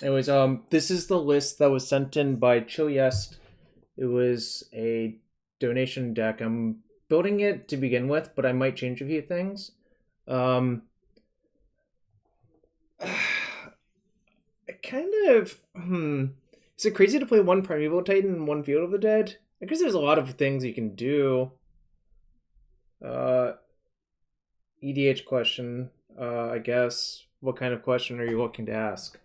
Anyways, this is the list that was sent in by Chiliest. It was a donation deck. I'm building it to begin with, but I might change a few things. Um, kind of. Is it crazy to play one Primeval Titan and one Field of the Dead? I guess there's a lot of things you can do. EDH question. I guess. What kind of question are you looking to ask?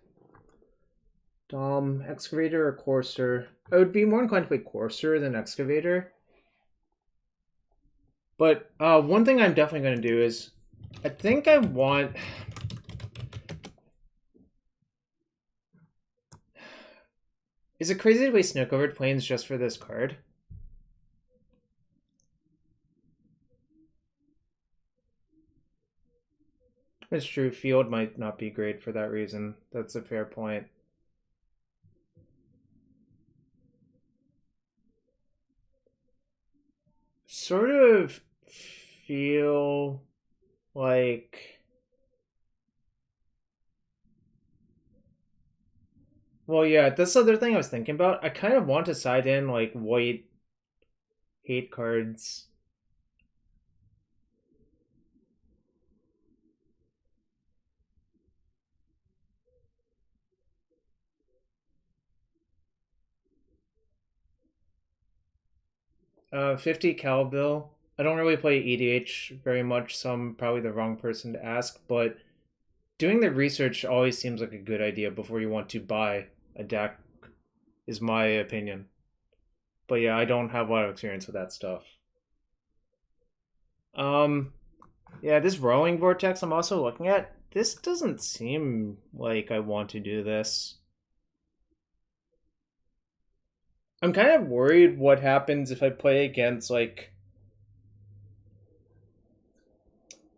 Excavator or Courser? I would be more inclined to play Courser than Excavator. But one thing I'm definitely going to do is, I think I want... Is it crazy to play Snow-Covered Plains just for this card? It's true, Field might not be great for that reason. That's a fair point. Sort of feel like... Well, yeah, that's the other thing I was thinking about. I kind of want to side in, like, white hate cards. Uh, 50 Calbill. I don't really play EDH very much, so I'm probably the wrong person to ask, but doing the research always seems like a good idea before you want to buy a deck, is my opinion. But yeah, I don't have a lot of experience with that stuff. Um, yeah, this Rolling Vortex I'm also looking at, this doesn't seem like I want to do this. I'm kind of worried what happens if I play against, like...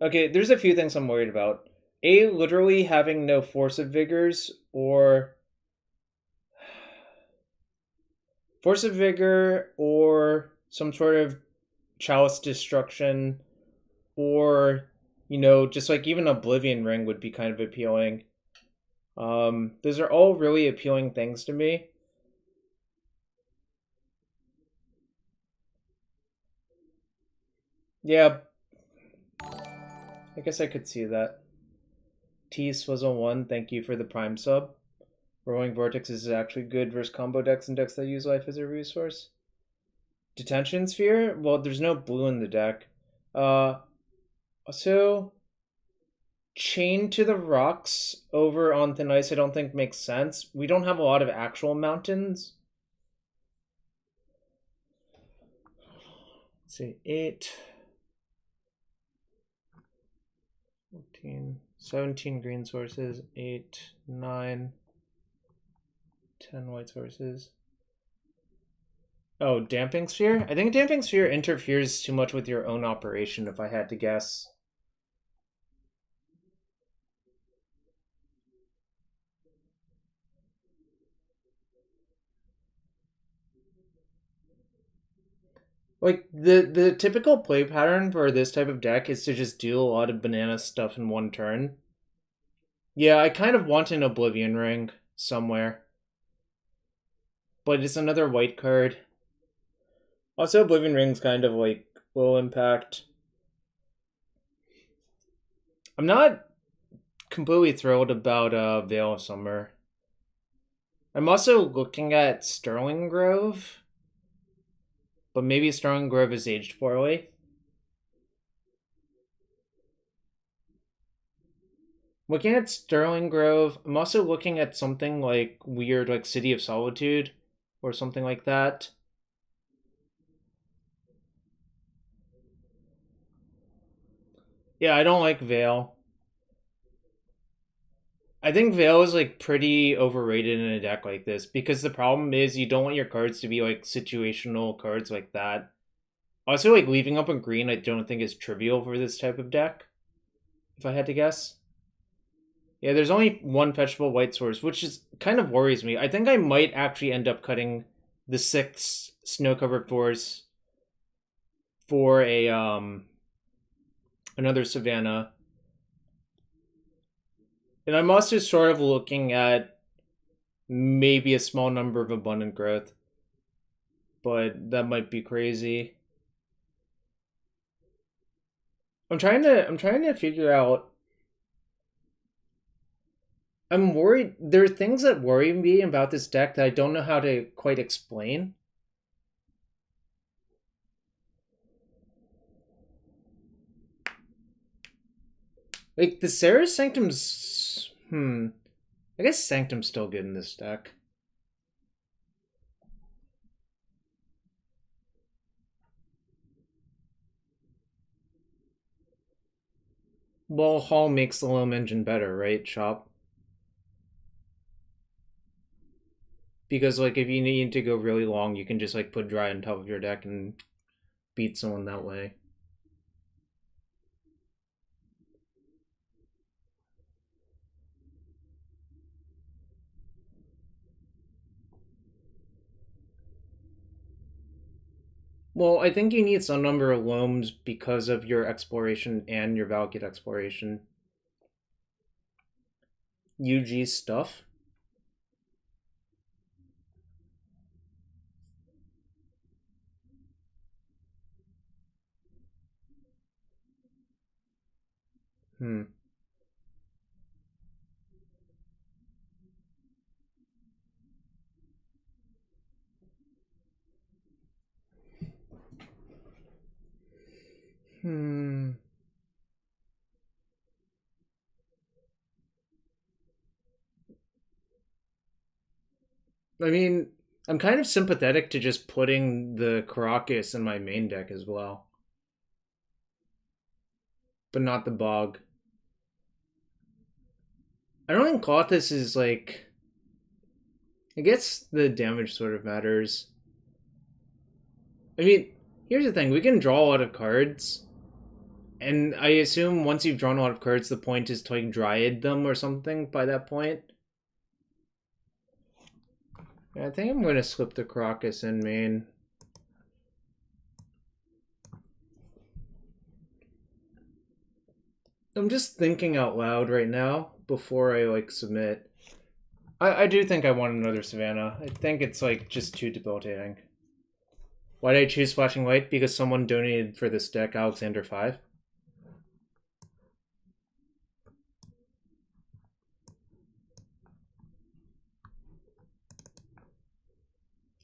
Okay, there's a few things I'm worried about. A, literally having no Force of Vigors, or... Force of Vigor, or some sort of Chalice Destruction, or, you know, just like even Oblivion Ring would be kind of appealing. Those are all really appealing things to me. Yeah, I guess I could see that. T Swizzle 1, thank you for the Prime sub. Rolling Vortex is actually good versus combo decks and decks that use life as a resource. Detention Sphere? Well, there's no blue in the deck. Also, Chain to the Rocks over on Thin Ice I don't think makes sense. We don't have a lot of actual mountains. Let's see, 8, 14, 17 green sources, 8, 9, 10 white sources. Oh, Damping Sphere? I think Damping Sphere interferes too much with your own operation, if I had to guess. Like, the typical play pattern for this type of deck is to just do a lot of banana stuff in one turn. Yeah, I kind of want an Oblivion Ring somewhere. But it's another white card. Also, Oblivion Ring's kind of like low impact. I'm not completely thrilled about Veil of Summer. I'm also looking at Sterling Grove, but maybe Sterling Grove is aged poorly. Looking at Sterling Grove, I'm also looking at something like weird, like City of Solitude, or something like that. Yeah, I don't like Veil. I think Veil is like pretty overrated in a deck like this because the problem is you don't want your cards to be like situational cards like that. Also, like leaving up a green, I don't think is trivial for this type of deck. If I had to guess, yeah, there's only one fetchable white source, which is kind of worries me. I think I might actually end up cutting the 6 snow covered force for a another Savannah. And I'm also sort of looking at maybe a small number of abundant growth, but that might be crazy. I'm trying to figure out. I'm worried. There are things that worry me about this deck that I don't know how to quite explain. Like the Sarah Sanctum's. I guess Sanctum's still good in this deck. Well, Hall makes the Loam Engine better, right, Shop? Because like if you need to go really long, you can just like put Dry on top of your deck and beat someone that way. Well, I think you need some number of loams because of your exploration and your Valakut exploration. UG stuff. Hmm. Hmm. I mean, I'm kind of sympathetic to just putting the Caracas in my main deck as well, but not the Bog. I don't think Clothis is like. I guess the damage sort of matters. I mean, here's the thing: we can draw a lot of cards, and I assume once you've drawn a lot of cards, the point is to like Dryad them or something by that point. Yeah, I think I'm going to slip the Caracas in main. I'm just thinking out loud right now before I like submit. I do think I want another Savannah. I think it's like just too debilitating. Why did I choose Flashing Light? Because someone donated for this deck, Alexander 5.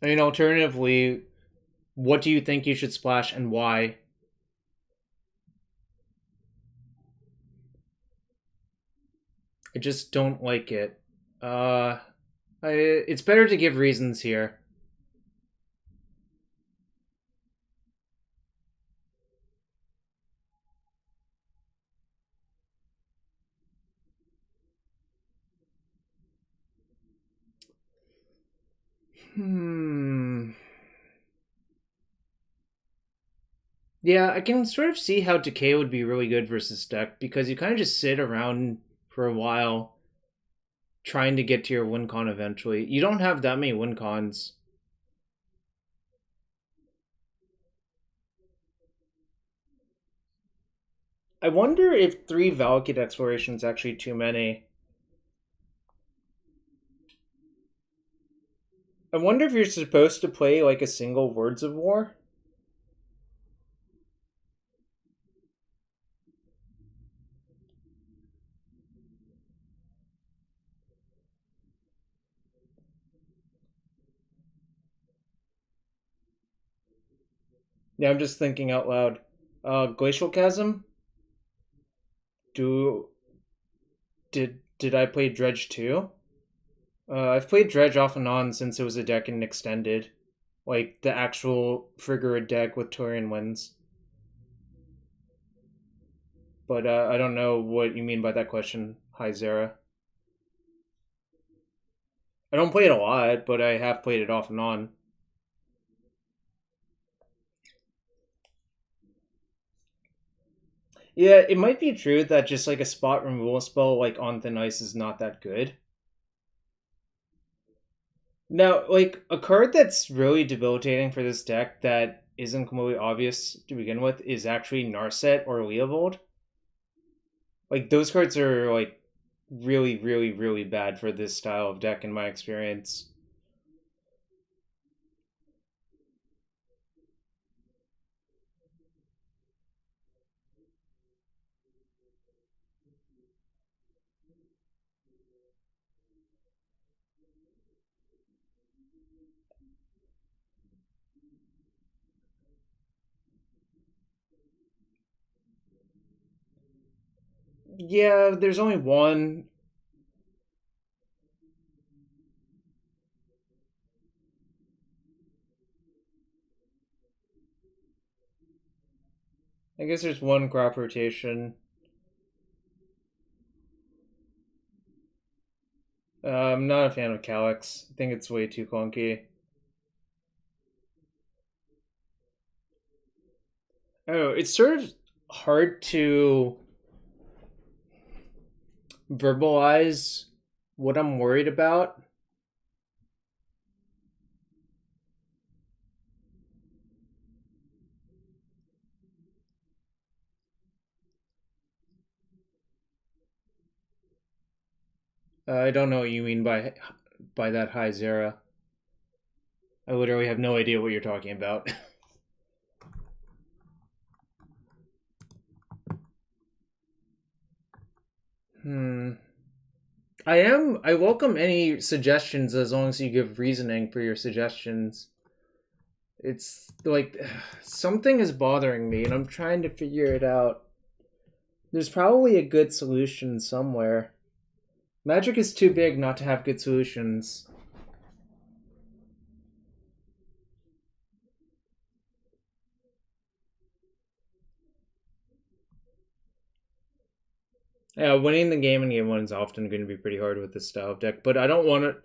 I mean, alternatively, what do you think you should splash and why? I just don't like it. It's better to give reasons here. Hmm. Yeah, I can sort of see how Decay would be really good versus deck because you kind of just sit around for a while trying to get to your win con eventually. You don't have that many win cons. I wonder if 3 Valakut explorations actually too many. I wonder if you're supposed to play like a single Words of War. Yeah, I'm just thinking out loud. Glacial Chasm. Do did I play Dredge too? I've played Dredge off and on since it was a deck in Extended, like the actual Frigga deck with Torian Winds. But I don't know what you mean by that question, Hi Zara. I don't play it a lot, but I have played it off and on. Yeah, it might be true that just like a spot removal spell like on thin ice is not that good. Now, like a card that's really debilitating for this deck that isn't completely obvious to begin with is actually Narset or Leovold. Like those cards are like really, really, really bad for this style of deck in my experience. Yeah, there's only one. I guess there's one crop rotation. I'm not a fan of Calyx. I think it's way too clunky. Oh, it's sort of hard to verbalize what I'm worried about. I don't know what you mean by that high Zera. I literally have no idea what you're talking about. Hmm. I welcome any suggestions as long as you give reasoning for your suggestions. It's like something is bothering me and I'm trying to figure it out. There's probably a good solution somewhere. Magic is too big not to have good solutions. Yeah, winning the game in game one is often going to be pretty hard with this style of deck, but I don't want to.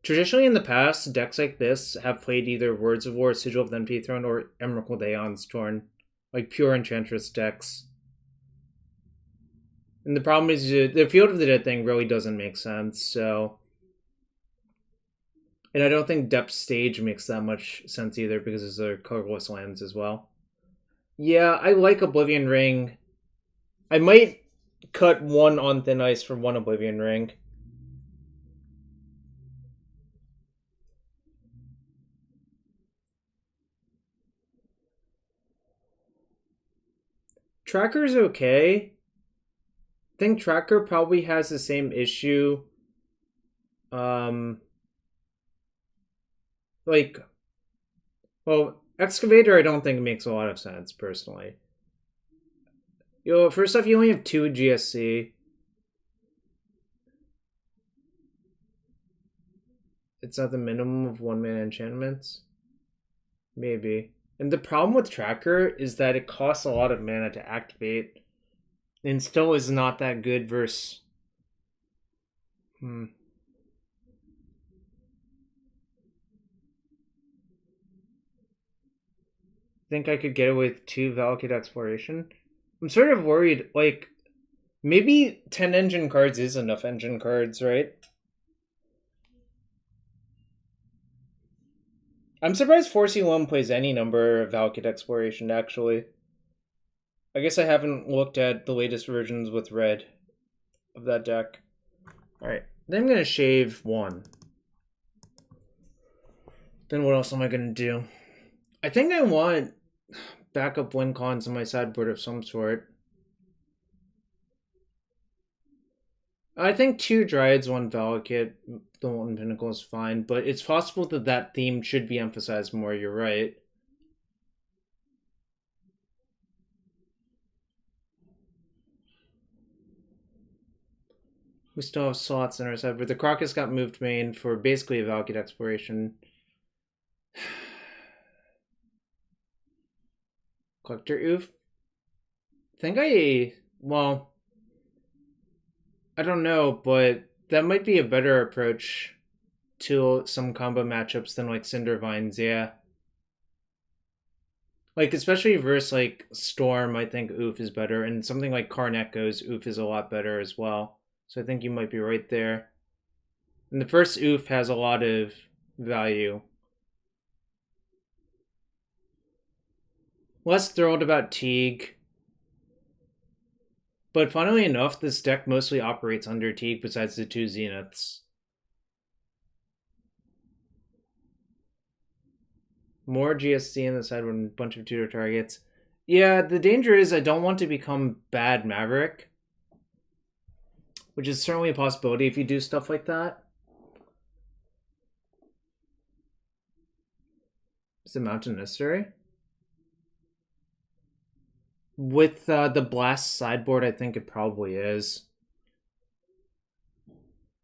Traditionally, in the past, decks like this have played either Words of War, Sigil of the Empty Throne, or Emerald Aeon's Torn, like pure Enchantress decks. And the problem is the Field of the Dead thing really doesn't make sense, so. And I don't think Depth Stage makes that much sense either because it's a colorless lands as well. Yeah, I like Oblivion Ring. I might cut one on Thin Ice for one Oblivion Ring. Tracker's okay. I think Tracker probably has the same issue. Um, like, well, Excavator I don't think makes a lot of sense personally. First off, you only have two GSC. It's not the minimum of 1 mana enchantments. Maybe. And the problem with Tracker is that it costs a lot of mana to activate, and still is not that good versus. Hmm. Think I could get away with 2 Valakut Exploration? I'm sort of worried, like, maybe 10 engine cards is enough engine cards, right? I'm surprised Force One plays any number of Valakut Exploration, actually. I guess I haven't looked at the latest versions with red of that deck. Alright, then I'm going to shave one. Then what else am I going to do? I think I want backup win cons on my sideboard of some sort. I think 2 Dryads, 1 Valakut, the 1 Pinnacle is fine, but it's possible that that theme should be emphasized more, you're right. We still have slots in our sideboard. The Crocus got moved main for basically a Valakut Exploration. Collector Oof? Well, I don't know, but that might be a better approach to some combo matchups than like Cinder Vines, yeah. Like, especially versus like Storm, I think Oof is better, and something like Karn Echoes, Oof is a lot better as well. So I think you might be right there. And the first Oof has a lot of value. Less thrilled about Teague. But funnily enough, this deck mostly operates under Teague besides the 2 Zeniths. More GSC in the side when a bunch of tutor targets. Yeah, the danger is I don't want to become bad Maverick, which is certainly a possibility if you do stuff like that. Is the mountain necessary? With the blast sideboard, I think it probably is.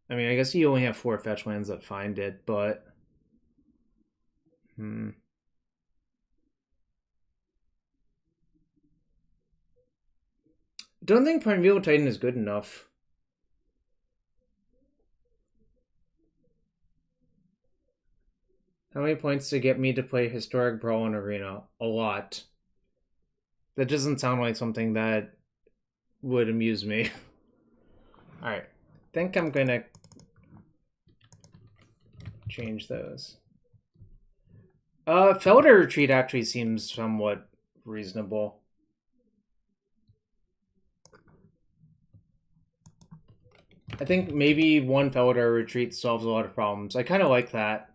I mean, I guess you only have 4 fetch lands that find it, but... Don't think Primeval Titan is good enough. How many points to get me to play Historic Brawl in Arena? A lot. That doesn't sound like something that would amuse me. Alright. I think I'm gonna change those. Felder Retreat actually seems somewhat reasonable. I think maybe one Felder Retreat solves a lot of problems. I kind of like that.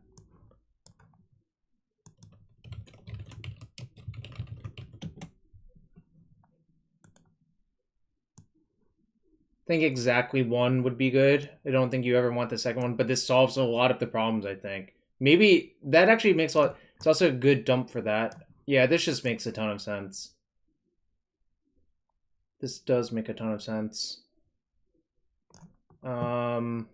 I think exactly one would be good. I don't think you ever want the second one, but this solves a lot of the problems, I think. Maybe that actually makes a lot... It's also a good dump for that. Yeah, this just makes a ton of sense. This does make a ton of sense. A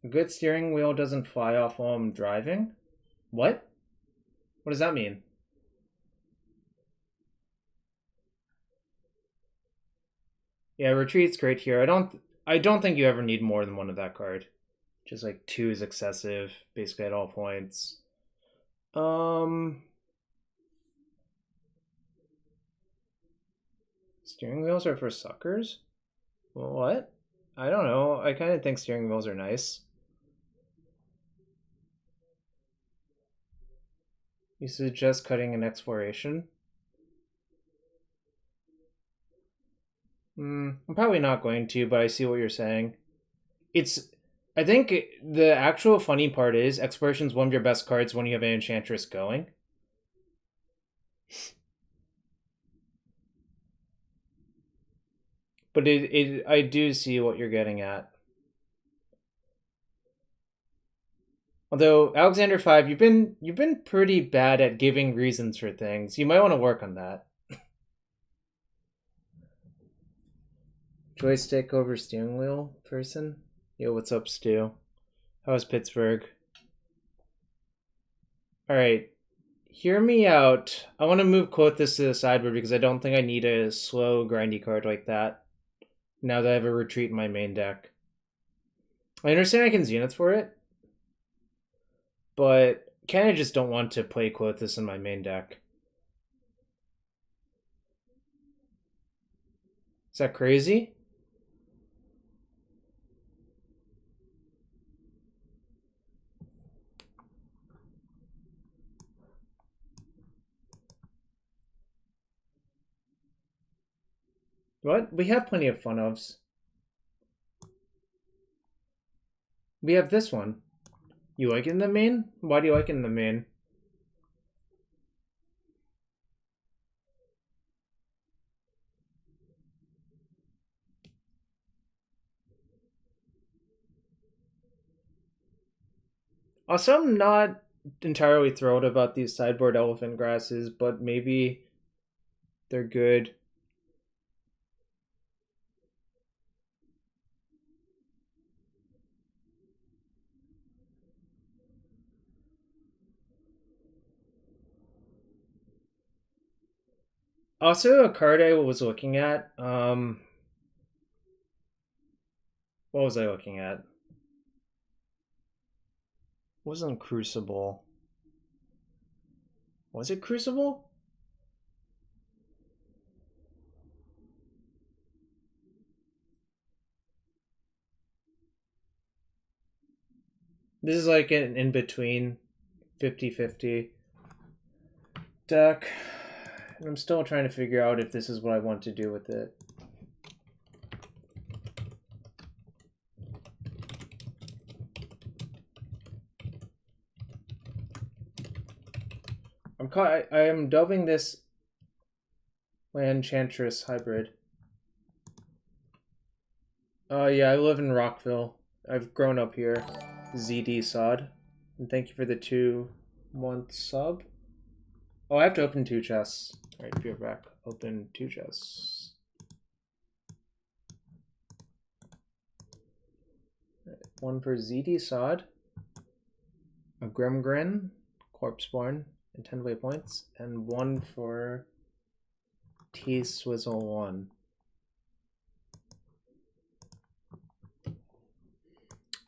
good steering wheel doesn't fly off while I'm driving? What? What does that mean? Yeah, retreat's great here. I don't think you ever need more than one of that card. Just like 2 is excessive, basically at all points. Steering wheels are for suckers? What? I don't know. I kind of think steering wheels are nice. You suggest cutting an exploration? I'm probably not going to, but I see what you're saying. I think the actual funny part is Exploration's one of your best cards when you have an Enchantress going. But I do see what you're getting at. Although Alexander 5, you've been pretty bad at giving reasons for things. You might want to work on that. Joystick over steering wheel person? Yo, what's up, Stu? How was Pittsburgh? Alright. Hear me out. I want to move this to the sideboard because I don't think I need a slow, grindy card like that. Now that I have a retreat in my main deck. I understand I can Zenith for it, but kind of just don't want to play this in my main deck. Is that crazy? What? We have plenty of fun ofs. We have this one. You like it in the main? Why do you like it in the main? Also, I'm not entirely thrilled about these sideboard elephant grasses, but maybe they're good. Also, a card I was looking at, what was I looking at? It wasn't Crucible. Was it Crucible? This is like an in-between 50-50 deck. And I'm still trying to figure out if this is what I want to do with it. I am dubbing this Enchantress hybrid. Yeah, I live in Rockville. I've grown up here. ZD Sod. And thank you for the 2-month sub. Oh, I have to open 2 chests. Alright, be right back. Open 2 chests. Right, 1 for ZD Sod. A Grimgrin, Corpseborn, and 10 waypoints. And 1 for T Swizzle 1.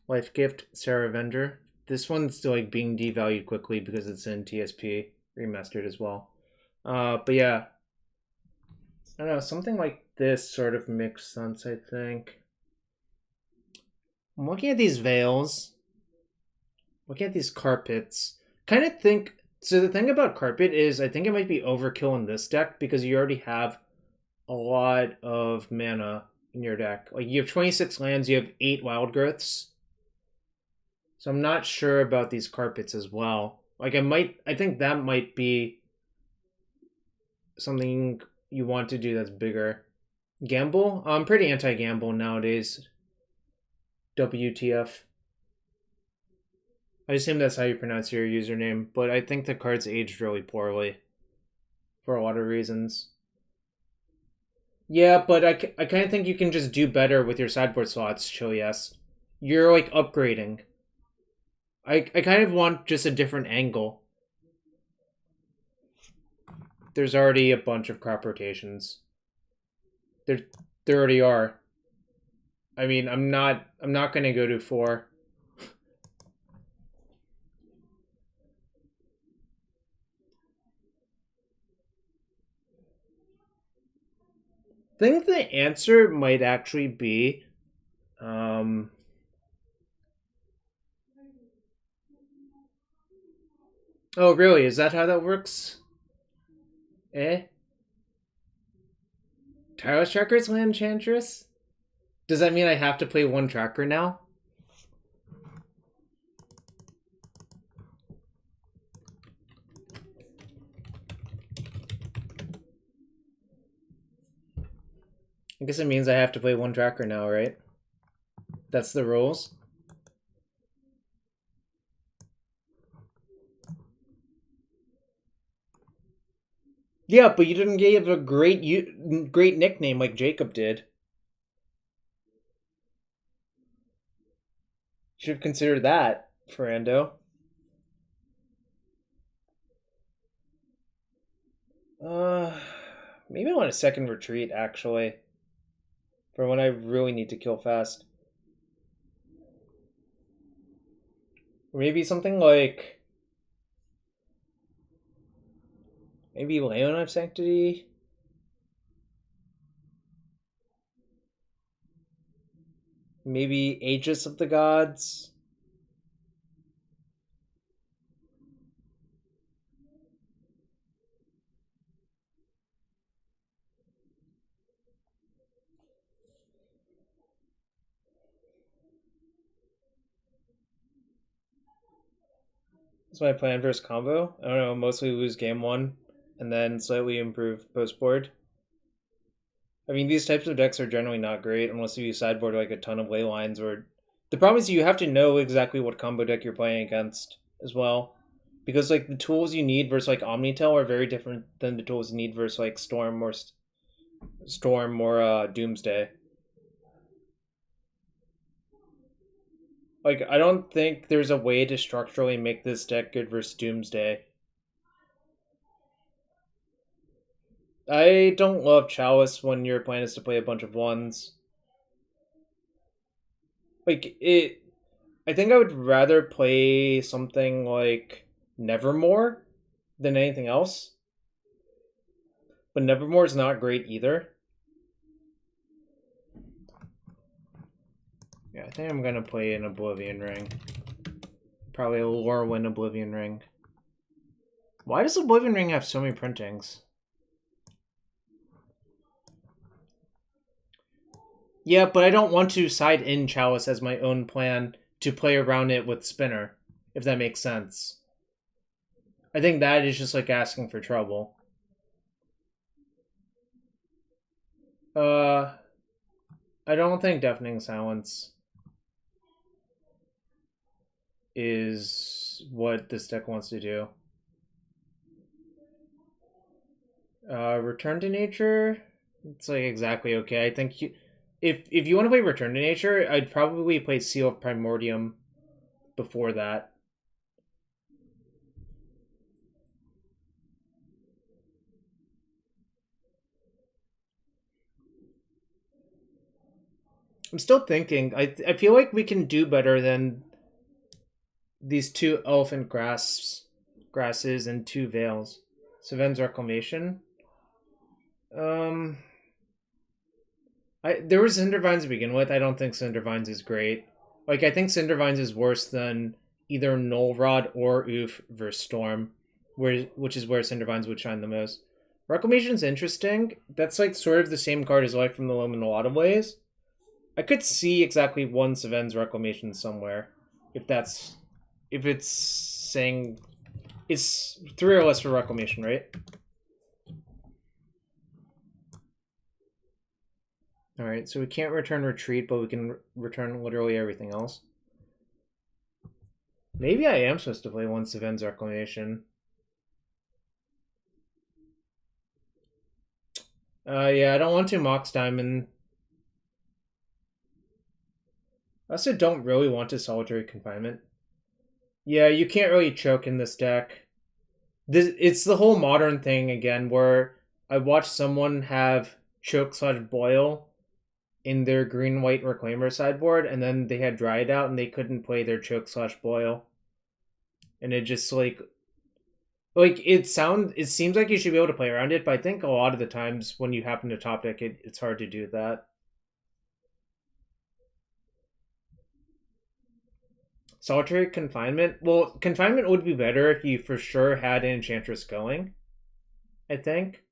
Life Gift, Sarah Avenger. This one's still like being devalued quickly because it's in TSP remastered as well. But yeah, I don't know, something like this sort of makes sense, I think. I'm looking at these veils, looking at these carpets. Kind of think, so the thing about carpet is I think it might be overkill in this deck because you already have a lot of mana in your deck. Like you have 26 lands, you have 8 wild growths. So I'm not sure about these carpets as well. Like I think that might be something you want to do that's bigger. Gamble? I'm pretty anti-gamble nowadays. WTF. I assume that's how you pronounce your username, but I think the cards aged really poorly. For a lot of reasons. Yeah, but I kind of think you can just do better with your sideboard slots, Chill Yes. You're like upgrading. I kind of want just a different angle. There's already a bunch of crop rotations. There already are. I mean, I'm not gonna go to 4. I think the answer might actually be oh, really? Is that how that works? Tireless Tracker's Enchantress? Does that mean I have to play 1 tracker now? I guess it means I have to play 1 tracker now, right? That's the rules. Yeah, but you didn't give a great nickname like Jacob did. Should have considered that, Ferrando. Maybe I want a second retreat, actually. For when I really need to kill fast. Or maybe something like... Maybe Leon of Sanctity? Maybe Aegis of the Gods? That's my plan versus combo. I don't know, mostly lose game 1 and then slightly improve post board. I mean, these types of decks are generally not great unless you sideboard like a ton of ley lines. Or the problem is you have to know exactly what combo deck you're playing against as well, because like the tools you need versus like Omnitel are very different than the tools you need versus like Storm or Doomsday. Like, I don't think there's a way to structurally make this deck good versus Doomsday. I don't love Chalice when your plan is to play a bunch of 1s. Like, I think I would rather play something like Nevermore than anything else. But Nevermore is not great either. Yeah, I think I'm gonna play an Oblivion Ring. Probably a Lorwyn Oblivion Ring. Why does Oblivion Ring have so many printings? Yeah, but I don't want to side in Chalice as my own plan to play around it with Spinner, if that makes sense. I think that is just like asking for trouble. I don't think Deafening Silence is what this deck wants to do. Return to Nature, it's like exactly okay. I think if you want to play Return to Nature, I'd probably play Seal of Primordium before that. I'm still thinking. I feel like we can do better than these 2 Elephant grasses and 2 Veils. Saven's Reclamation. There was Cindervines to begin with. I don't think Cindervines is great. Like, I think Cindervines is worse than either Null Rod or Oof versus Storm, which is where Cindervines would shine the most. Reclamation's interesting. That's like sort of the same card as Life from the Loam in a lot of ways. I could see exactly one Saven's Reclamation somewhere, if it's saying it's 3 or less for Reclamation, right? All right, so we can't return Retreat, but we can return literally everything else. Maybe I am supposed to play one Saven's Reclamation. Yeah, I don't want to Mox Diamond. I also don't really want to Solitary Confinement. Yeah, you can't really choke in this deck. It's the whole modern thing again, where I watched someone have choke/boil in their green-white Reclaimer sideboard, and then they had Dry It Out, and they couldn't play their choke/boil. And it just it seems like you should be able to play around it, but I think a lot of the times when you happen to top deck it, it's hard to do that. Solitary Confinement. Well, Confinement would be better if you for sure had an Enchantress going, I think.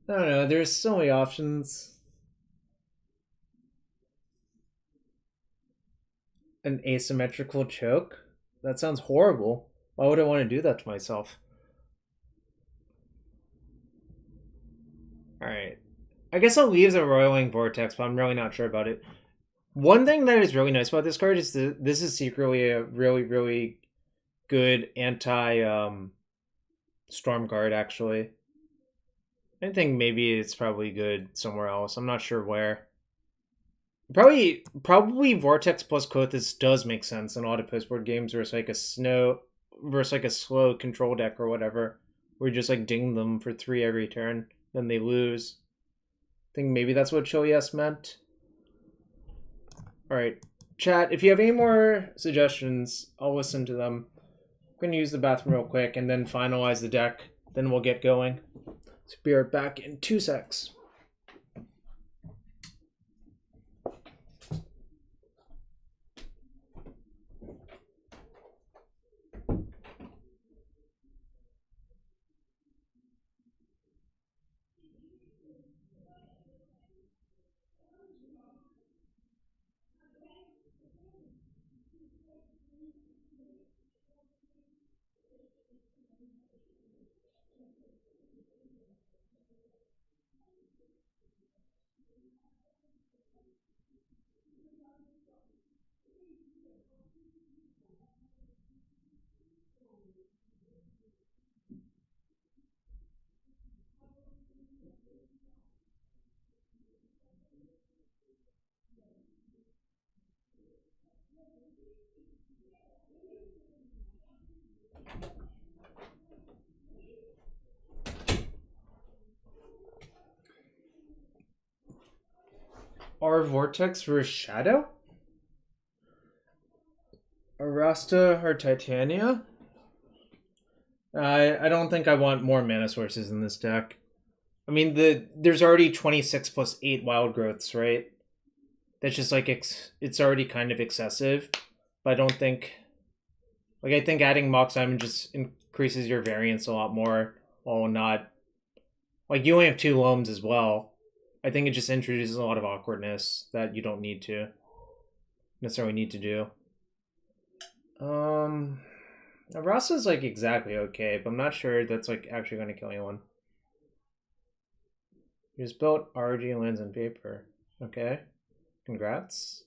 I don't know. There's so many options. An asymmetrical choke? That sounds horrible. Why would I want to do that to myself? Alright. I guess I'll leave the Roiling Vortex, but I'm really not sure about it. One thing that is really nice about this card is that this is secretly a really, really good anti Storm card, actually. I think maybe it's probably good somewhere else. I'm not sure where. Probably Vortex plus Kothis does make sense in a lot of postboard games versus like a slow control deck or whatever, where you just like ding them for 3 every turn, then they lose. I think maybe that's what Chilias meant. Alright. Chat, if you have any more suggestions, I'll listen to them. I'm gonna use the bathroom real quick and then finalize the deck. Then we'll get going. So be right back in 2 secs. Our Vortex versus Shadow? Rasta or Titania? I don't think I want more mana sources in this deck. I mean, there's already 26 plus 8 wild growths, right? That's just like it's already kind of excessive. But I don't think, like, I think adding Mox Diamond just increases your variance a lot more, while not, like, you only have 2 loams as well. I think it just introduces a lot of awkwardness that you don't need to necessarily need to do. Rasa's like exactly okay, but I'm not sure that's like actually going to kill anyone. You just built RG lands on paper. Okay. Congrats.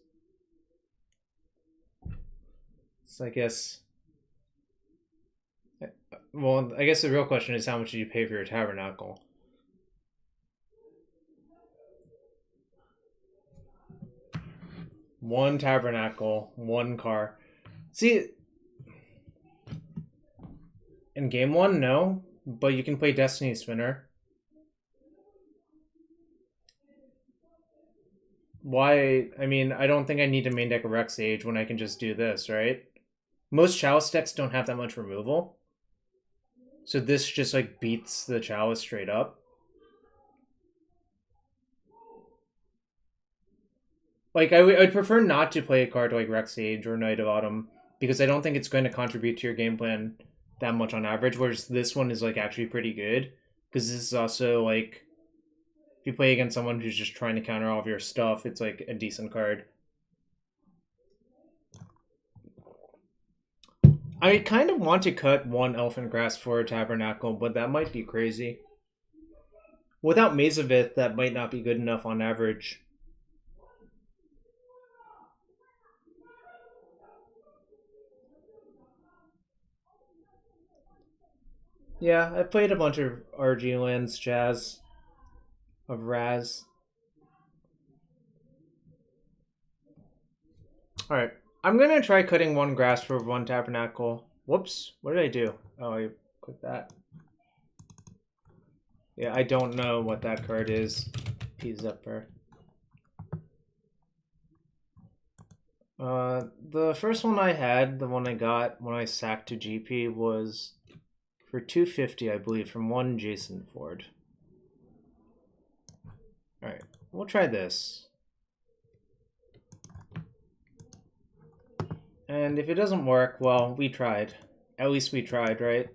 So I guess... Well, I guess the real question is how much did you pay for your tabernacle? One tabernacle, one car. See, in game 1, no, but you can play Destiny Spinner. Why? I mean, I don't think I need to main deck a Rex Age when I can just do this, right? Most Chalice decks don't have that much removal. So this just like beats the Chalice straight up. Like, I'd prefer not to play a card like Rex Age or Knight of Autumn, because I don't think it's going to contribute to your game plan that much on average, whereas this one is like actually pretty good, because this is also like, if you play against someone who's just trying to counter all of your stuff, it's like a decent card. I kind of want to cut 1 Elephant Grass for a Tabernacle, but that might be crazy. Without Maze of Ith, that might not be good enough on average. Yeah, I played a bunch of RG lands, Jazz, of Raz. Alright, I'm gonna try cutting 1 grass for 1 tabernacle. Whoops, what did I do? Oh, I clicked that. Yeah, I don't know what that card is. P-Zipper. The first one I had, the one I got when I sacked to GP, was for 250, I believe, from one Jason Ford. Alright, we'll try this. And if it doesn't work, well, we tried. At least we tried, right?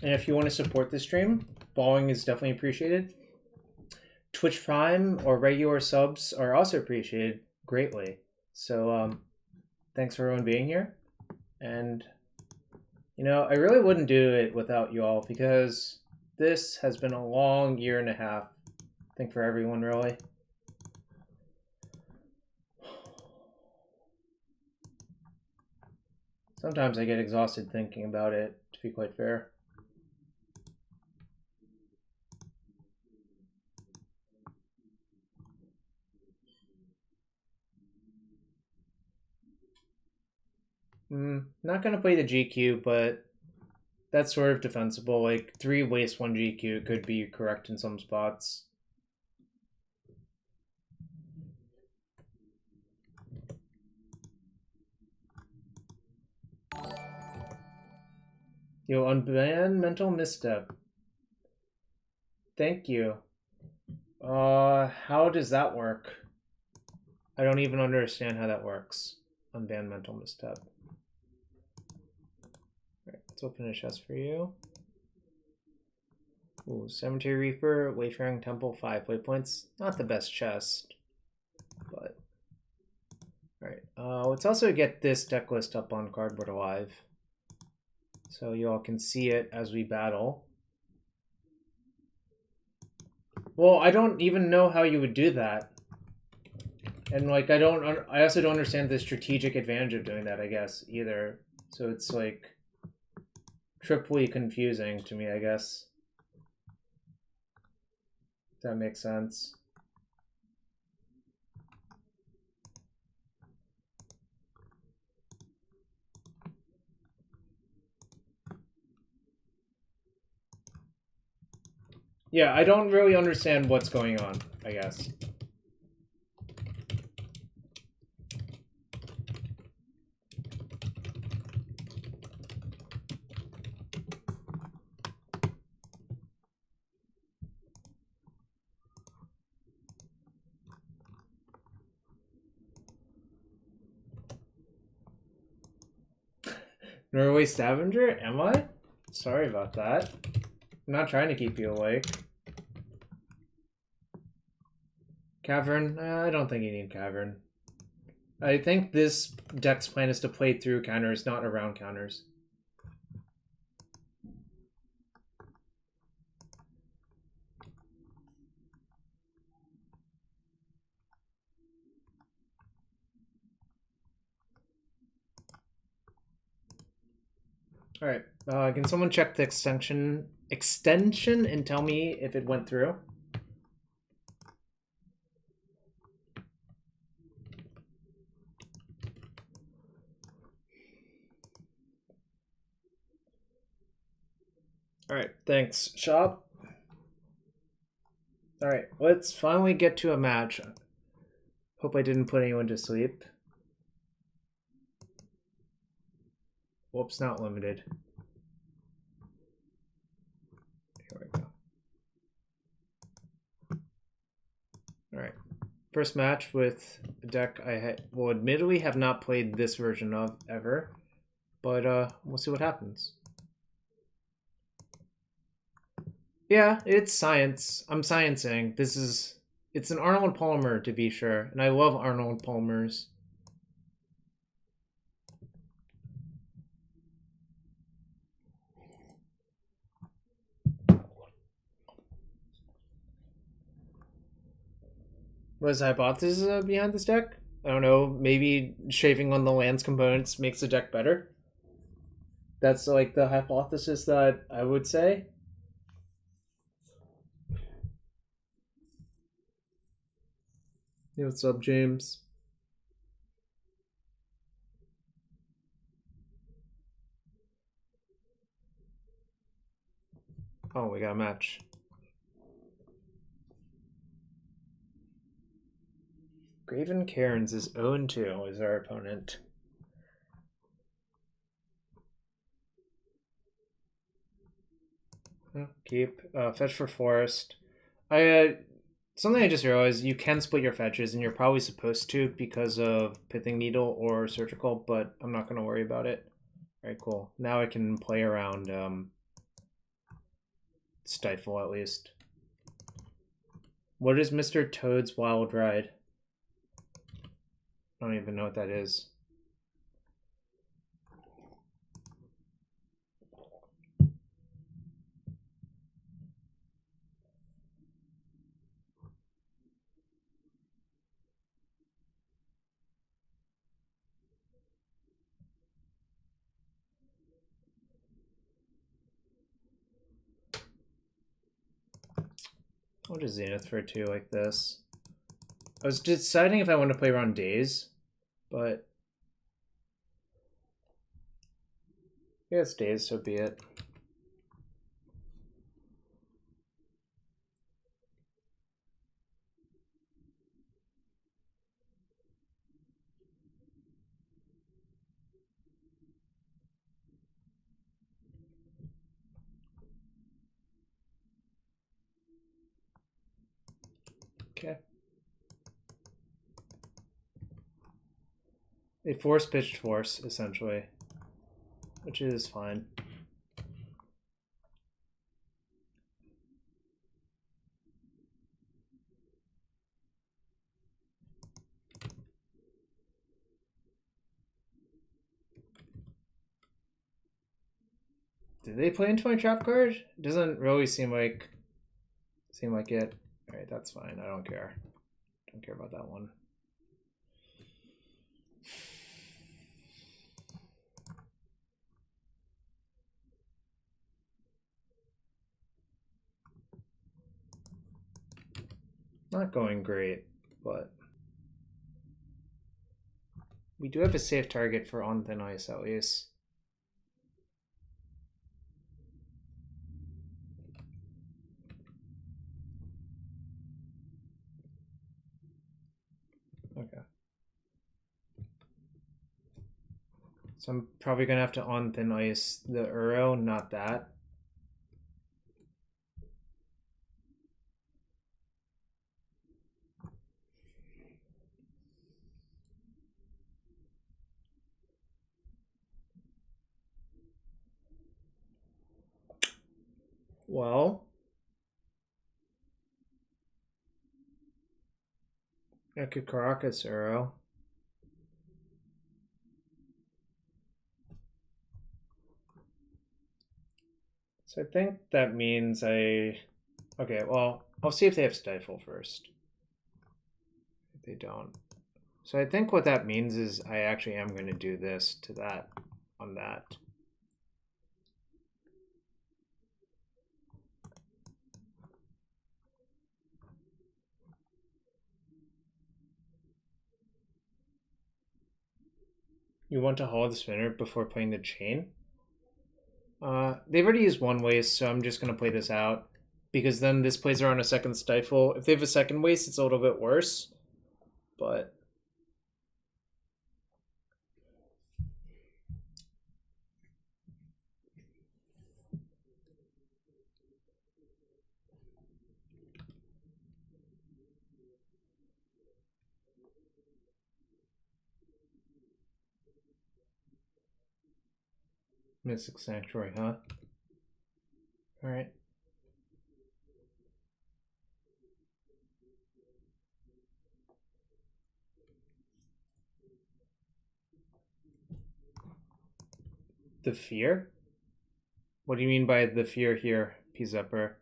And if you want to support the stream, following is definitely appreciated. Twitch Prime or regular subs are also appreciated greatly. So thanks for everyone being here. And, you know, I really wouldn't do it without you all, because this has been a long 1.5 years, I think, for everyone, really. Sometimes I get exhausted thinking about it, to be quite fair. Not gonna play the GQ, but that's sort of defensible. Like, 3 waste 1 GQ could be correct in some spots. Yo, unban Mental Misstep. Thank you. How does that work? I don't even understand how that works. Unban Mental Misstep. Alright, let's open a chest for you. Ooh, Cemetery Reaper, Wayfaring Temple, 5 play points. Not the best chest, but... Alright, let's also get this deck list up on Cardboard Alive, so you all can see it as we battle. Well, I don't even know how you would do that. And, like, I also don't understand the strategic advantage of doing that, I guess, either. So it's, like, triply confusing to me, I guess. If that makes sense. Yeah, I don't really understand what's going on, I guess. Norway Scavenger? Am I? Sorry about that. I'm not trying to keep you awake. Cavern? I don't think you need Cavern. I think this deck's plan is to play through counters, not around counters. Alright, can someone check the extension and tell me if it went through? Alright, thanks, shop. Alright, let's finally get to a match. Hope I didn't put anyone to sleep. Whoops, not limited. Here we go. Alright. First match with a deck I will admittedly have not played this version of ever. But we'll see what happens. Yeah, it's science. I'm sciencing. It's an Arnold Palmer to be sure, and I love Arnold Palmers. What's the hypothesis behind this deck? I don't know, maybe shaving on the lands components makes the deck better? That's like the hypothesis that I would say. Hey, what's up, James? Oh, we got a match. Graven Cairns is 0-2 is our opponent. Keep. Fetch for Forest. Something I just realized, you can split your fetches, and you're probably supposed to because of Pithing Needle or Surgical, but I'm not going to worry about it. Alright, cool. Now I can play around Stifle, at least. What is Mr. Toad's Wild Ride? I don't even know what that is. I'll just Zenith for 2 like this. I was deciding if I want to play around Days, but yeah, it's Days, so be it. Okay. A force-pitched force, essentially, which is fine. Did they play into my trap card? It doesn't really seem like it. Alright, that's fine. I don't care. Don't care about that one. Not going great, but we do have a safe target for On Thin Ice at least. Okay. So I'm probably gonna have to on thin ice the Uro, not that. Well, I could Caracas Uro. So I think that means I... Okay, well, I'll see if they have Stifle first. If they don't. So I think what that means is I actually am going to do this to that on that. You want to haul the spinner before playing the chain? They've already used one waste, so I'm just going to play this out. Because then this plays around a second Stifle. If they have a second waste, it's a little bit worse. But... Mystic Sanctuary, huh? Alright. The fear? What do you mean by the fear here, P-Zepper?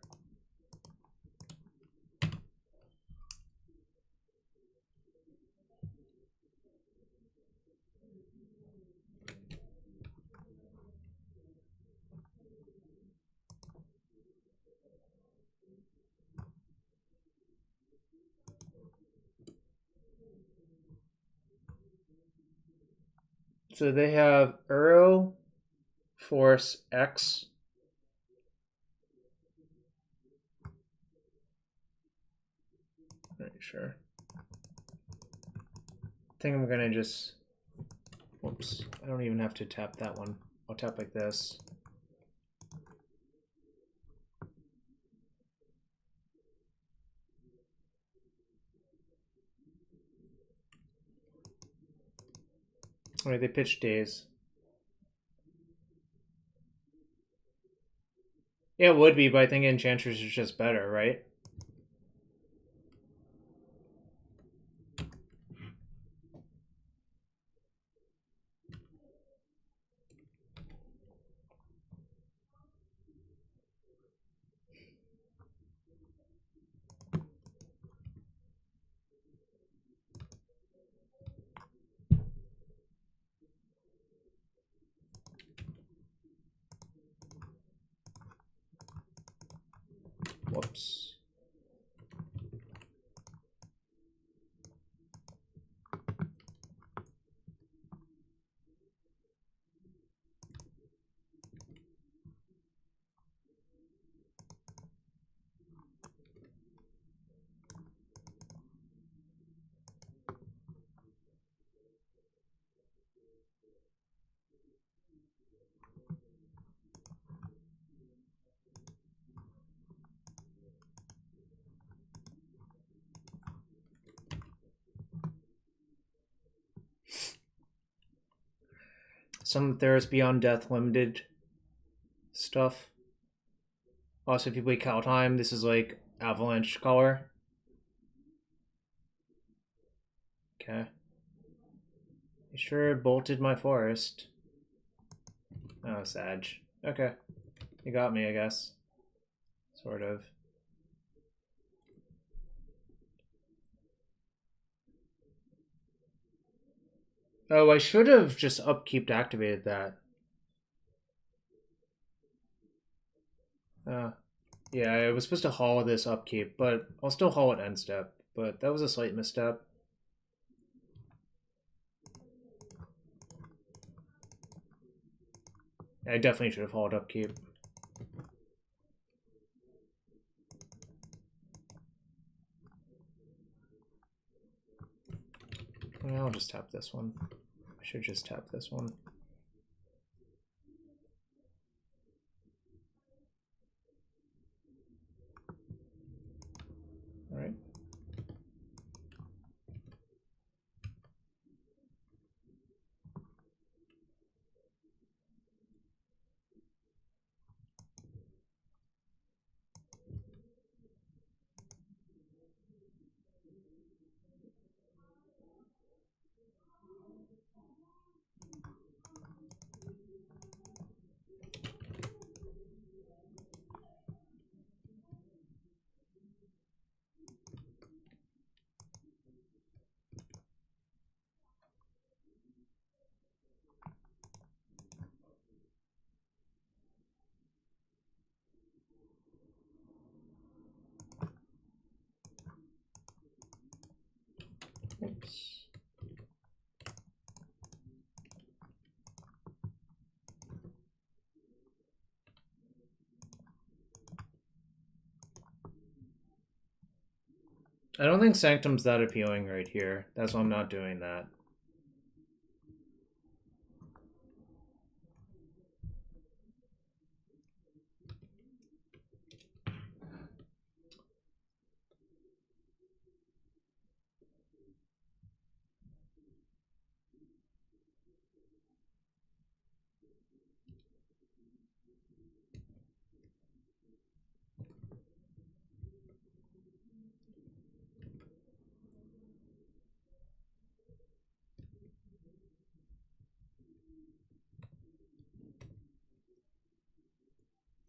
So they have Uro, Force, X. Not sure. I think I'm gonna just... Whoops. I don't even have to tap that one. I'll tap like this. Alright, they pitched Days. Yeah, it would be, but I think Enchantress is just better, right? Whoops. Some Theros Beyond Death limited stuff. Also, if you play Kaldheim, this is like Avalanche color. Okay. You sure bolted my forest. Oh, Sag. Okay. You got me, I guess. Sort of. Oh, I should have just upkeep activated that. Yeah, I was supposed to haul this upkeep, but I'll still haul it end step. But that was a slight misstep. I definitely should have hauled upkeep. I'll just tap this one. I should just tap this one. All right. Oops. I don't think Sanctum's that appealing right here. That's why I'm not doing that.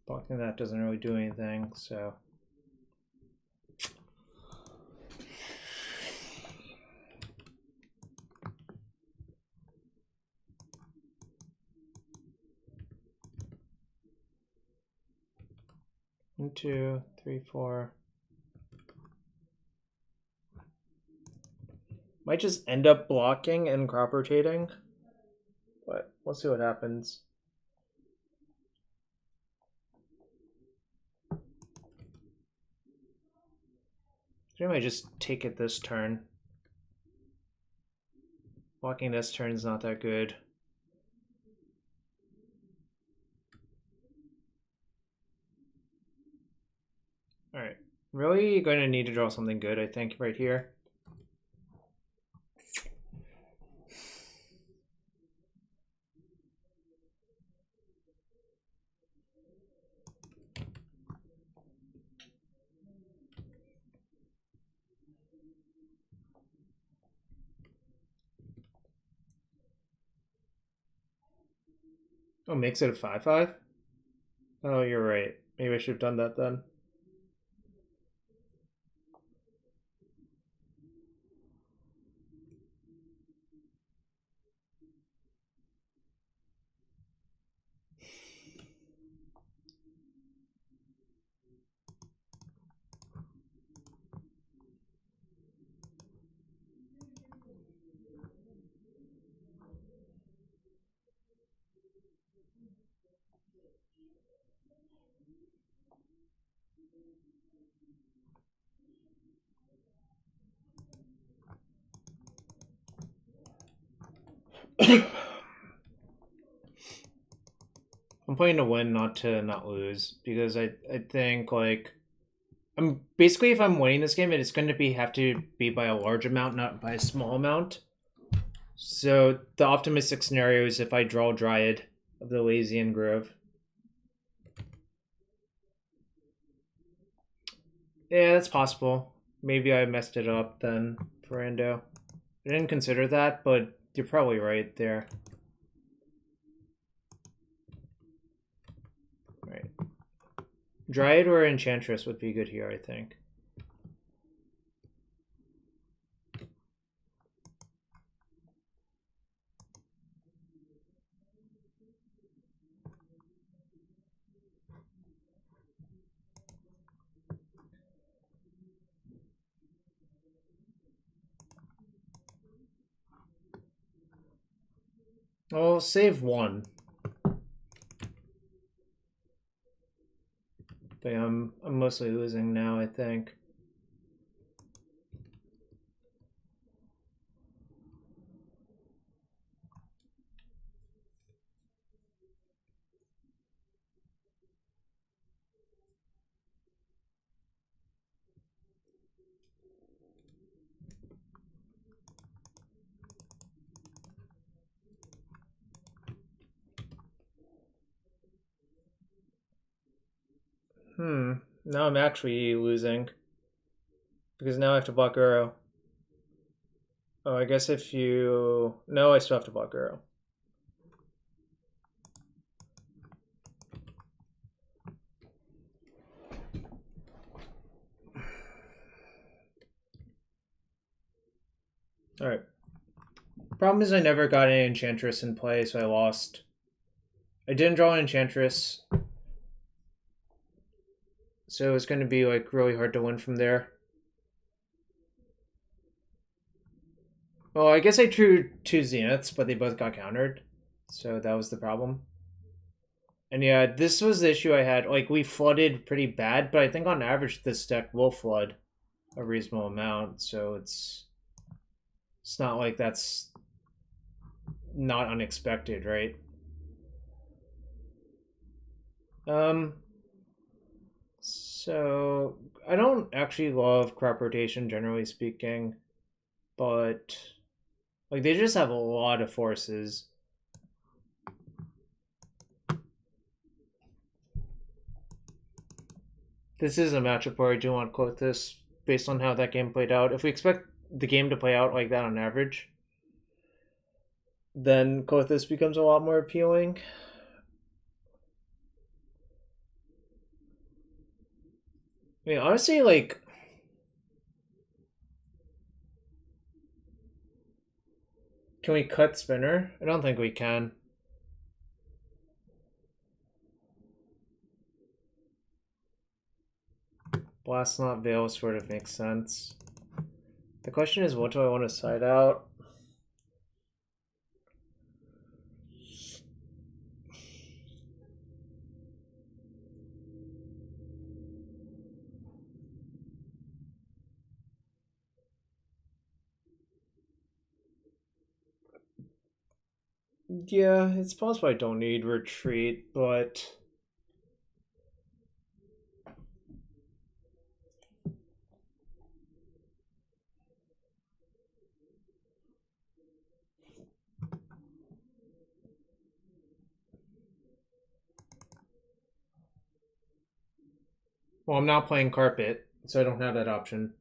Blocking that doesn't really do anything, so... One, two, three, four. Might just end up blocking and crop rotating, but let's see what happens. I might just take it this turn. Blocking this turn is not that good. Alright. Really going to need to draw something good, I think, right here. Oh, makes it a 5/5? Oh, you're right. Maybe I should have done that then. I'm playing to win, not to not lose, because I think like I'm basically, if I'm winning this game, it's going to have to be by a large amount, not by a small amount. So the optimistic scenario is if I draw Dryad of the Elysian Grove. Yeah, that's possible. Maybe I messed it up then, Ferrando. I didn't consider that, but you're probably right there. Right. Dryad or Enchantress would be good here, I think. I'll save one. But I'm mostly losing now, I think. Now I'm actually losing. Because now I have to block Uro. Oh, I guess if you... No, I still have to block Uro. Alright. Problem is I never got an Enchantress in play, so I lost. I didn't draw an Enchantress. So it's going to be like really hard to win from there. Well, I guess I drew 2 Zeniths, but they both got countered. So that was the problem. And yeah, this was the issue I had. Like, we flooded pretty bad, but I think on average this deck will flood a reasonable amount. So it's not like that's not unexpected, right? So I don't actually love crop rotation, generally speaking, but like they just have a lot of forces. This is a matchup where I do want to quote this based on how that game played out. If we expect the game to play out like that on average, then Kothis becomes a lot more appealing. I mean, honestly, like... Can we cut Spinner? I don't think we can. Blast Not Veil sort of makes sense. The question is, what do I want to side out? Yeah, it's possible I don't need retreat, but... Well, I'm not playing Carpet, so I don't have that option.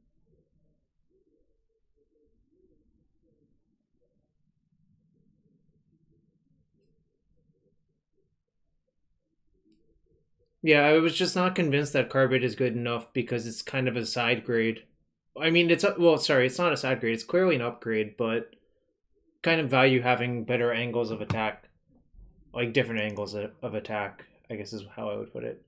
Yeah, I was just not convinced that Carpet is good enough because it's kind of a side grade. I mean, it's well, sorry, it's not a side grade. It's clearly an upgrade, but kind of value having better angles of attack, like different angles of attack, I guess is how I would put it.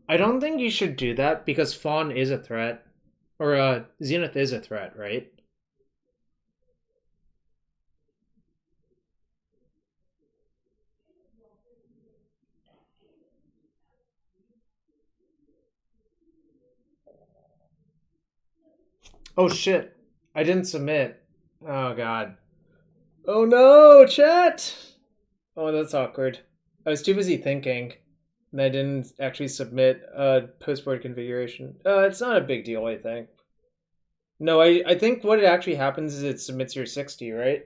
I don't think you should do that because Fawn is a threat, or Zenith is a threat, right? Oh shit! I didn't submit. Oh god. Oh no, chat! Oh, that's awkward. I was too busy thinking, and I didn't actually submit postboard configuration. It's not a big deal, I think. No, I think what it actually happens is it submits your 60, right?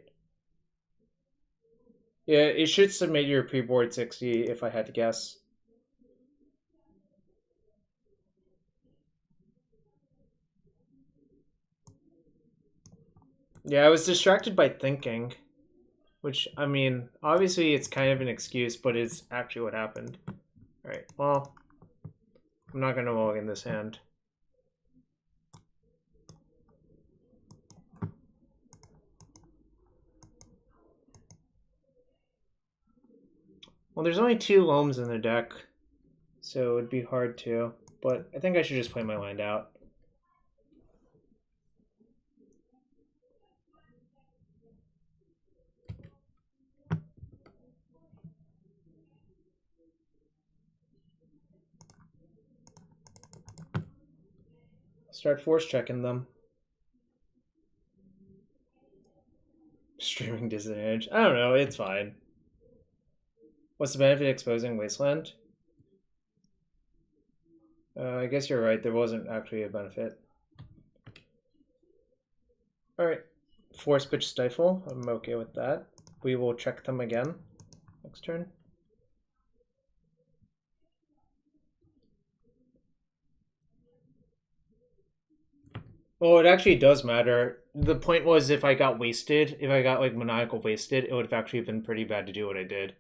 Yeah, it should submit your pre-board 60 if I had to guess. Yeah, I was distracted by thinking, which, I mean, obviously it's kind of an excuse, but it's actually what happened. Alright, well, I'm not going to mulligan this hand. Well, there's only 2 loams in the deck, so it would be hard to, but I think I should just play my land out. Start force checking them. Streaming disadvantage. I don't know, it's fine. What's the benefit of exposing Wasteland? I guess you're right, there wasn't actually a benefit. Alright. Force pitch stifle. I'm okay with that. We will check them again next turn. Well, it actually does matter. The point was if I got wasted, if I got like maniacal wasted, it would have actually been pretty bad to do what I did.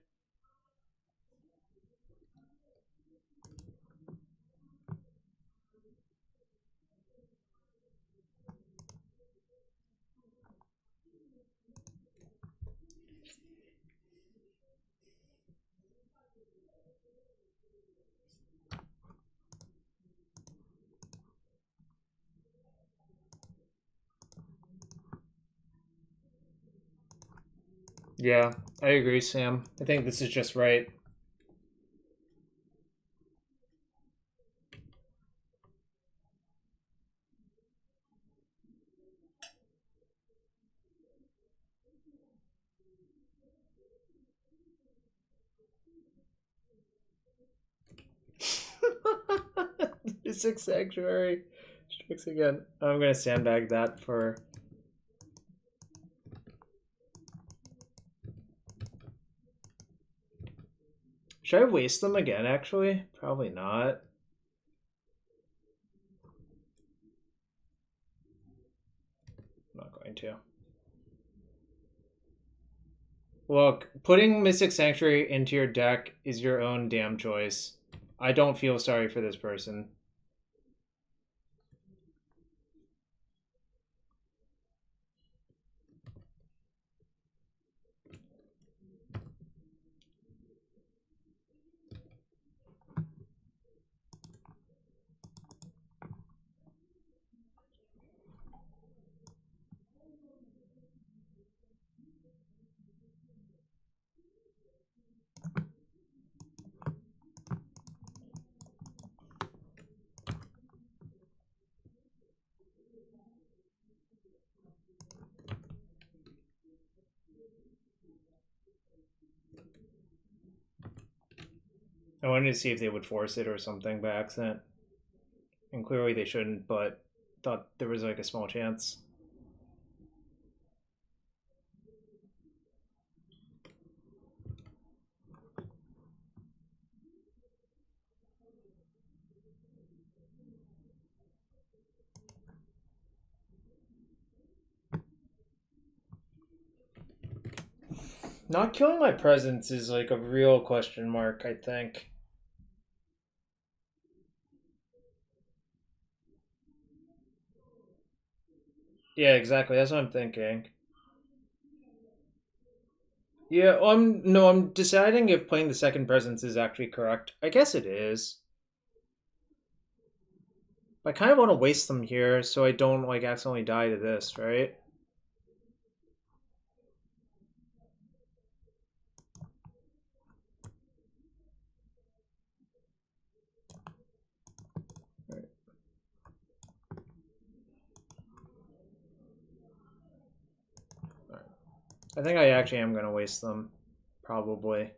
Yeah, I agree, Sam. I think this is just right. Six Sanctuary. Strikes again. I'm gonna sandbag that for. Should I waste them again, actually? Probably not. I'm not going to. Look, putting Mystic Sanctuary into your deck is your own damn choice. I don't feel sorry for this person. I wanted to see if they would force it or something by accident. And clearly they shouldn't, but thought there was like a small chance. Not killing my presence is like a real question mark, I think. Yeah, exactly. That's what I'm thinking. Yeah, I'm deciding if playing the second presence is actually correct. I guess it is. I kind of want to waste them here so I don't like accidentally die to this, right? Right. All right. I think I actually am gonna waste them, probably.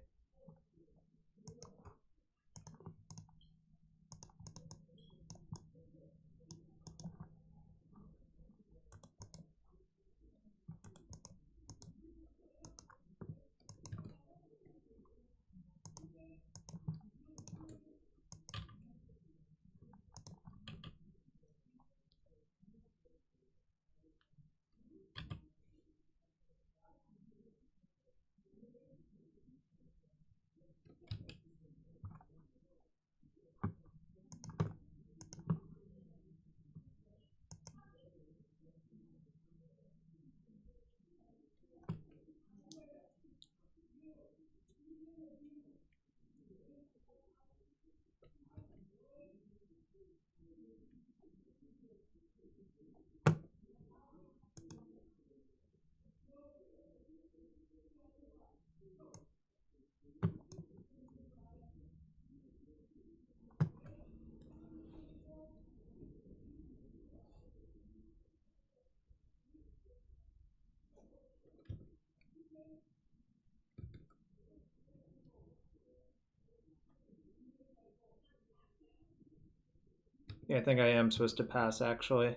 Yeah, I think I am supposed to pass actually.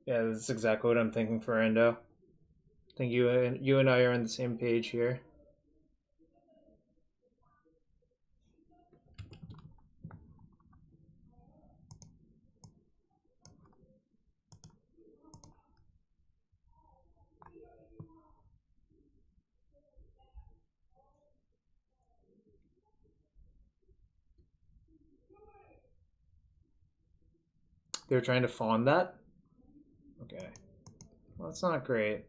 Yeah, that's exactly what I'm thinking for Endo. I think you and I are on the same page here. They're trying to fawn that? Okay. Well, that's not great.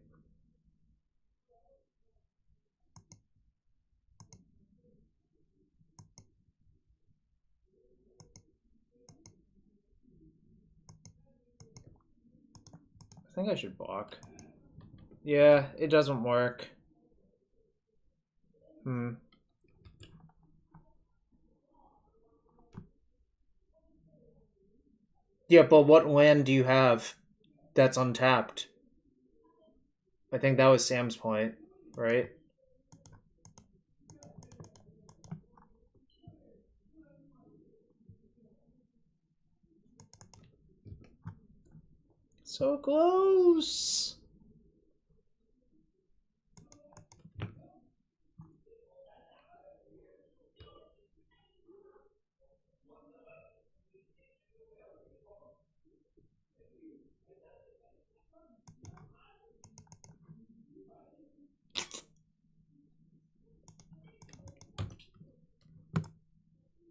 I think I should block. Yeah, it doesn't work. Hmm. Yeah, but what land do you have that's untapped? I think that was Sam's point, right? So close.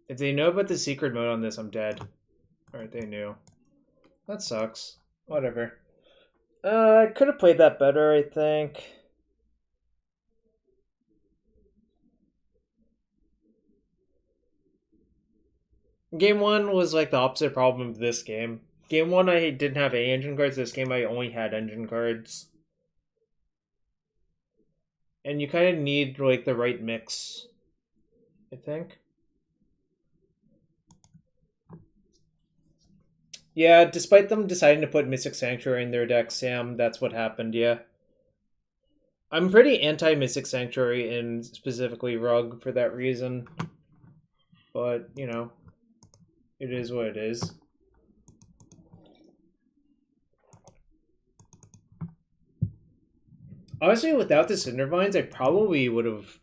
If they know about the secret mode on this, I'm dead. Alright, they knew. That sucks. Whatever. I could have played that better, I think. Game 1 was like the opposite problem of this game. Game 1, I didn't have any engine cards. This game, I only had engine cards. And you kind of need like the right mix, I think. Yeah, despite them deciding to put Mystic Sanctuary in their deck, Sam, that's what happened, yeah. I'm pretty anti Mystic Sanctuary and specifically Rug for that reason. But, you know, it is what it is. Honestly, without the Cindervines, I probably would have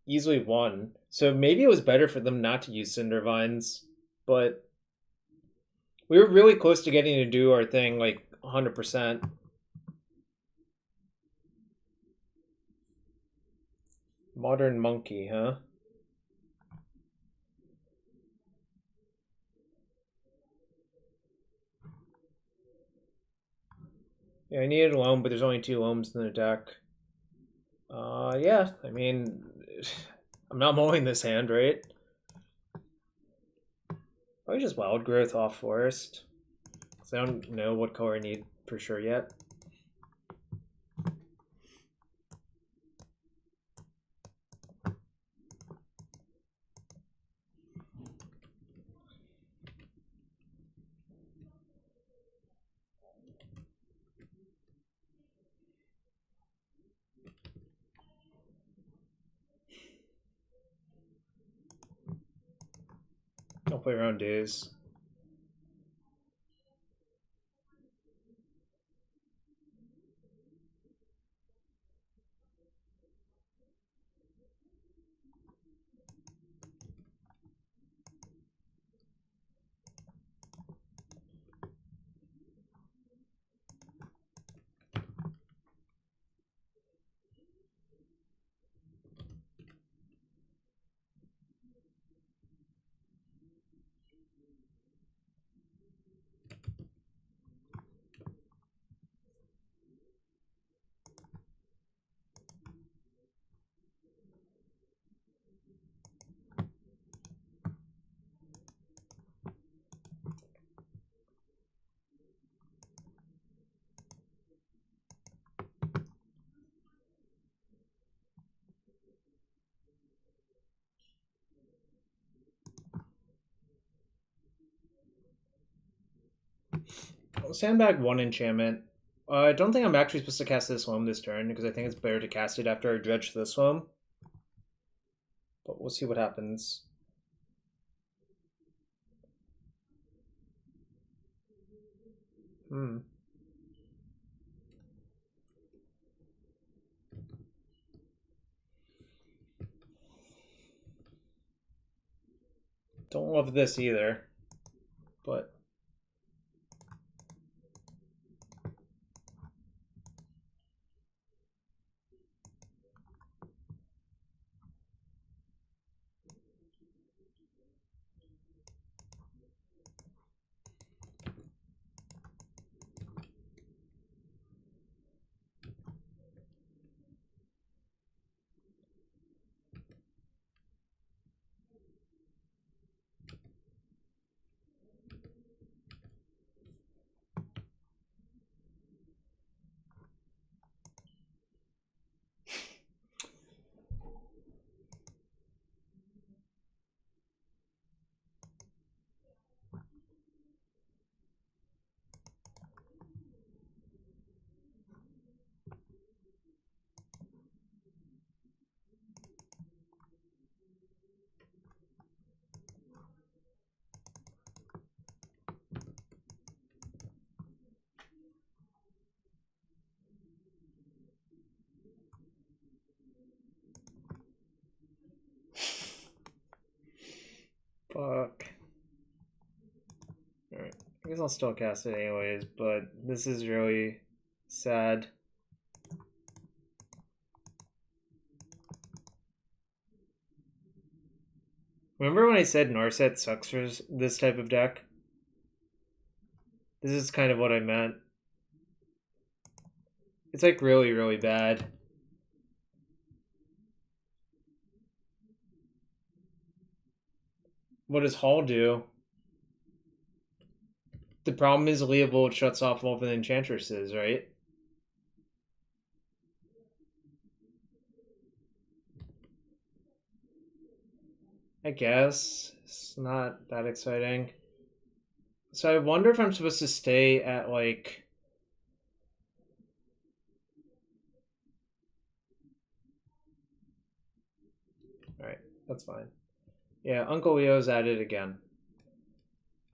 easily won. So maybe it was better for them not to use Cindervines. But we were really close to getting to do our thing like 100%. Modern Monkey, huh? Yeah, I needed a loam, but there's only 2 loams in the deck. Yeah, I mean, I'm not mowing this hand, right? Probably just Wild Growth off Forest. Because I don't know what color I need for sure yet. I'll play around days. I'll sandbag 1 enchantment. I don't think I'm actually supposed to cast this loam this turn because I think it's better to cast it after I dredge this loam. But we'll see what happens. Hmm. Don't love this either. But fuck. Alright. I guess I'll still cast it anyways, but this is really sad. Remember when I said Narset sucks for this type of deck? This is kind of what I meant. It's like really, really bad. What does Hall do? The problem is Leovold shuts off all of the Enchantresses, right? I guess. It's not that exciting. So I wonder if I'm supposed to stay at, like... Alright, that's fine. Yeah, Uncle Leo's at it again.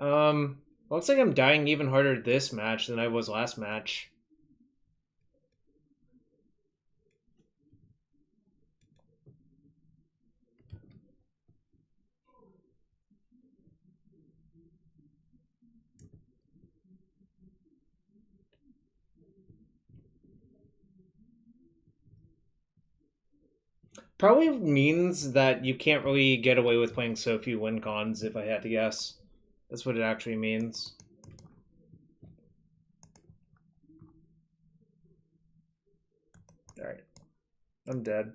Looks like I'm dying even harder this match than I was last match. Probably means that you can't really get away with playing so few win cons, if I had to guess. That's what it actually means. Alright. I'm dead.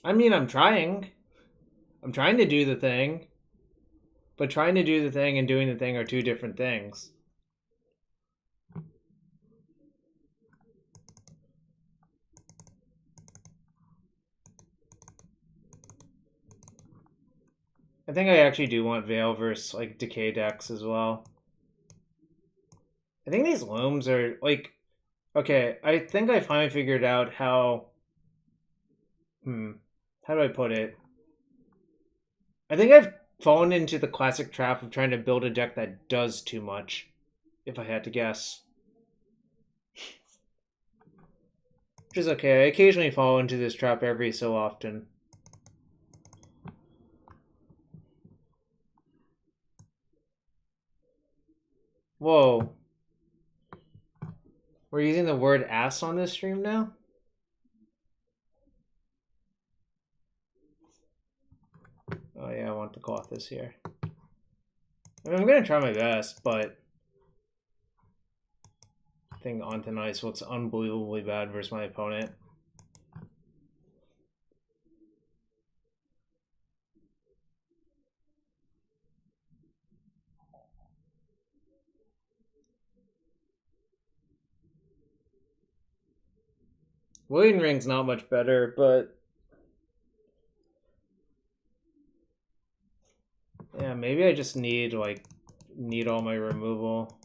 I mean, I'm trying. I'm trying to do the thing. But trying to do the thing and doing the thing are two different things. I think I actually do want Veil versus, like, Decay decks as well. I think these Looms are, like... Okay, I think I finally figured out how... How do I put it? I think I've fallen into the classic trap of trying to build a deck that does too much, if I had to guess. Which is okay, I occasionally fall into this trap every so often. Whoa. We're using the word ass on this stream now? Oh yeah, I want the cloth this year. I mean, I'm gonna try my best, but I think Onto Ice looks unbelievably bad versus my opponent. William Ring's not much better, but yeah, maybe I just need all my removal.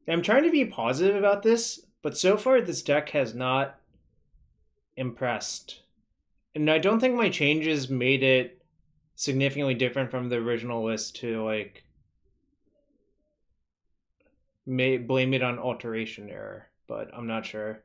I'm trying to be positive about this, but so far this deck has not impressed. And I don't think my changes made it significantly different from the original list to like blame it on alteration error, but I'm not sure.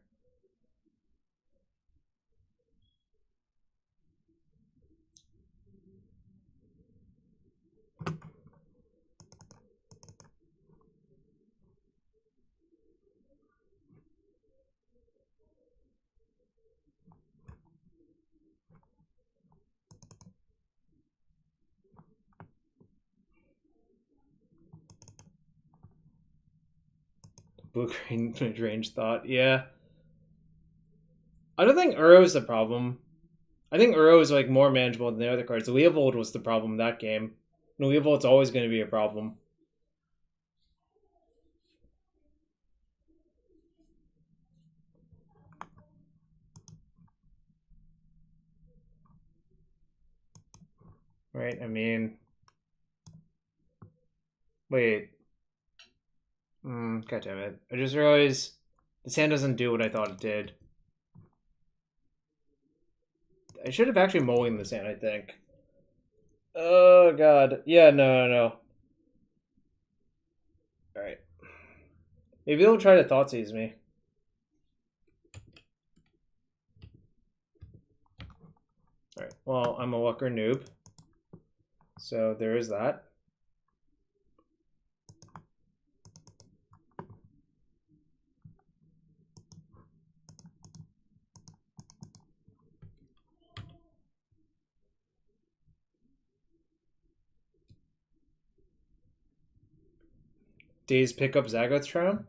Blue-green mid-range thought, yeah. I don't think Uro's the problem. I think Uro is like more manageable than the other cards. Leovold was the problem in that game. No, Leovold's always going to be a problem. Right, I mean... Wait. God damn it. I just realized this hand doesn't do what I thought it did. I should have actually mulliganed this hand, I think. Oh, God. Yeah, no. Alright. Maybe they'll try to Thoughtseize me. Alright, well, I'm a Lucker noob. So there is that. Days pick up Zagoth's Triumph?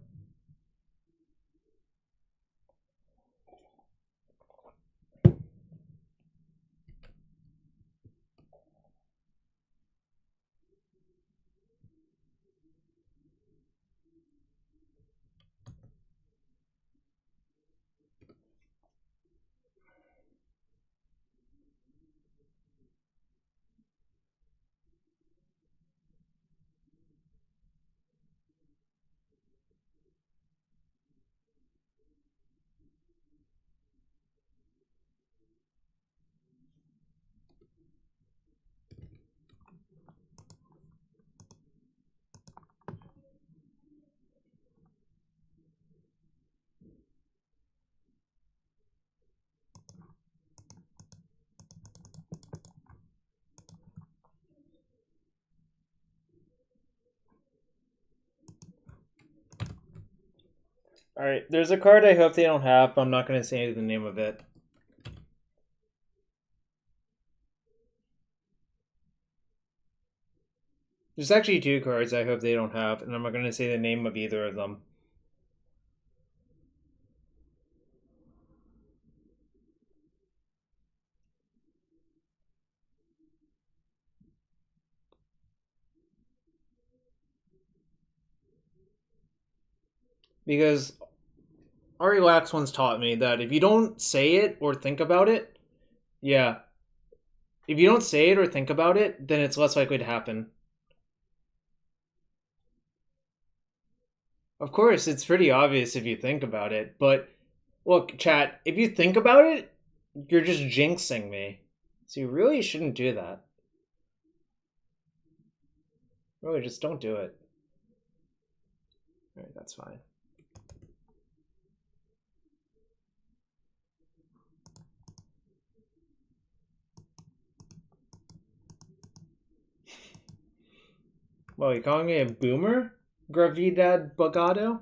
Alright, there's a card I hope they don't have, but I'm not going to say the name of it. There's actually two cards I hope they don't have, and I'm not going to say the name of either of them. Because Ari Lax once taught me that if you don't say it or think about it, yeah. If you don't say it or think about it, then it's less likely to happen. Of course, it's pretty obvious if you think about it, but look, chat, if you think about it, you're just jinxing me. So you really shouldn't do that. Really, just don't do it. Alright, that's fine. Well, you calling me a boomer? Gravidad Bogado?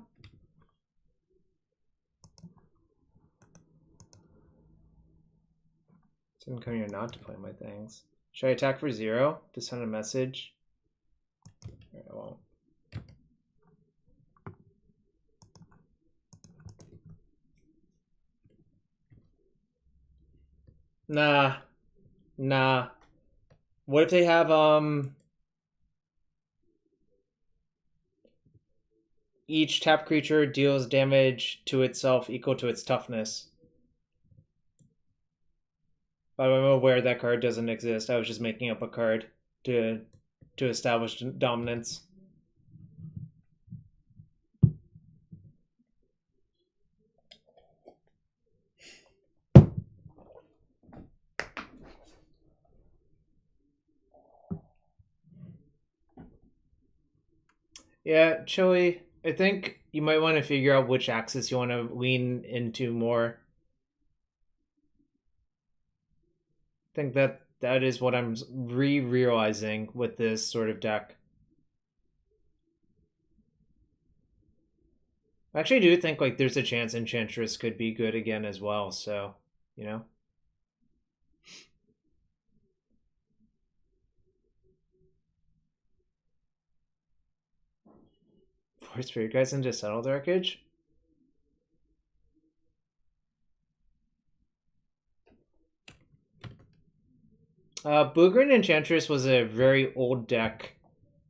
Didn't come here not to play my things. Should I attack for 0 to send a message? Right, I won't. Nah. What if they have each tap creature deals damage to itself equal to its toughness? But I'm aware that card doesn't exist. I was just making up a card to establish dominance. Yeah, Chili, I think you might want to figure out which axis you want to lean into more. I think that is what I'm realizing with this sort of deck. I actually do think like there's a chance Enchantress could be good again as well, so you know. Force Spirit Guys into Subtle Darkage? Blue-Green Enchantress was a very old deck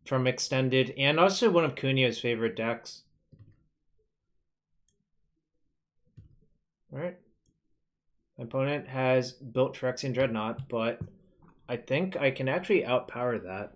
from Extended, and also one of Kunio's favorite decks. Alright. My opponent has built Phyrexian Dreadnought, but I think I can actually outpower that.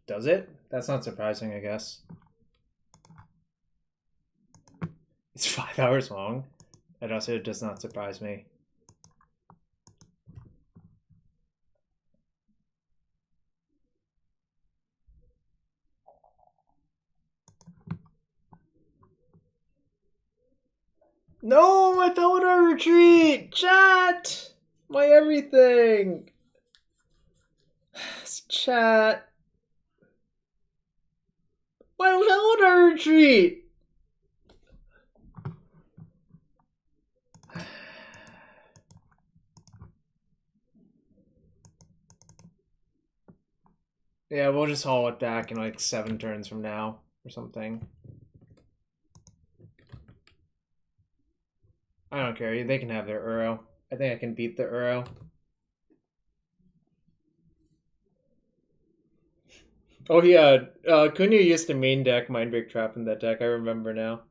Does it? That's not surprising, I guess. It's 5 hours long. That also does not surprise me. No, my Felidar retreat! Chat! My everything! Chat! My Felidar retreat! Yeah, we'll just haul it back in like 7 turns from now or something. I don't care. They can have their Uro. I think I can beat the Uro. Oh yeah, Kunio used to main deck Mindbreak Trap in that deck. I remember now.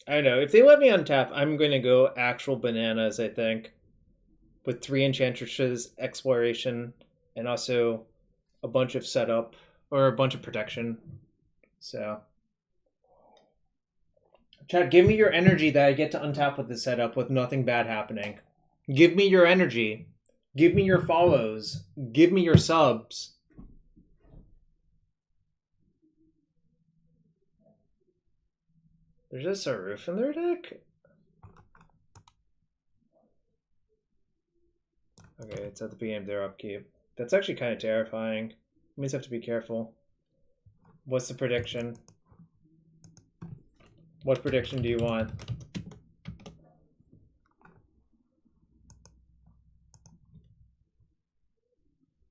I know. If they let me untap, I'm going to go actual bananas, I think. With 3 Enchantresses, Exploration, and also a bunch of setup, or a bunch of protection. So. Chat, give me your energy that I get to untap with this setup with nothing bad happening. Give me your energy. Give me your follows. Give me your subs. There's just a roof in their deck? Okay, it's at the beginning of their upkeep. That's actually kind of terrifying. We just have to be careful. What's the prediction? What prediction do you want?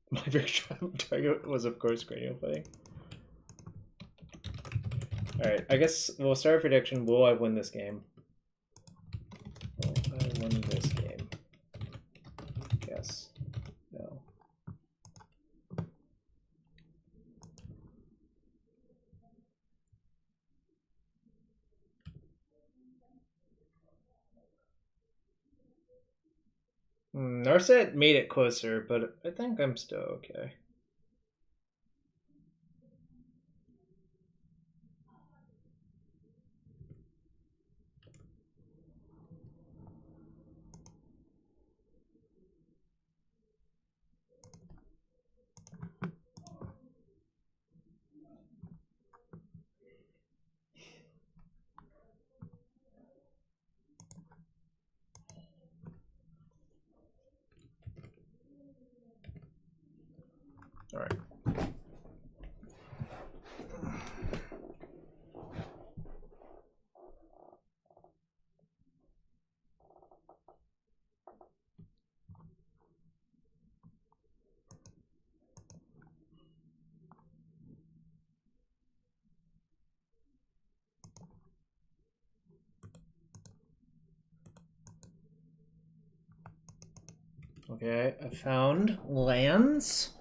My big target was, of course, cranial fighting. Alright, I guess we'll start a prediction. Will I win this game? Will I win this game? Yes. No. Narset made it closer, but I think I'm still okay. Alright. Okay, I found lands.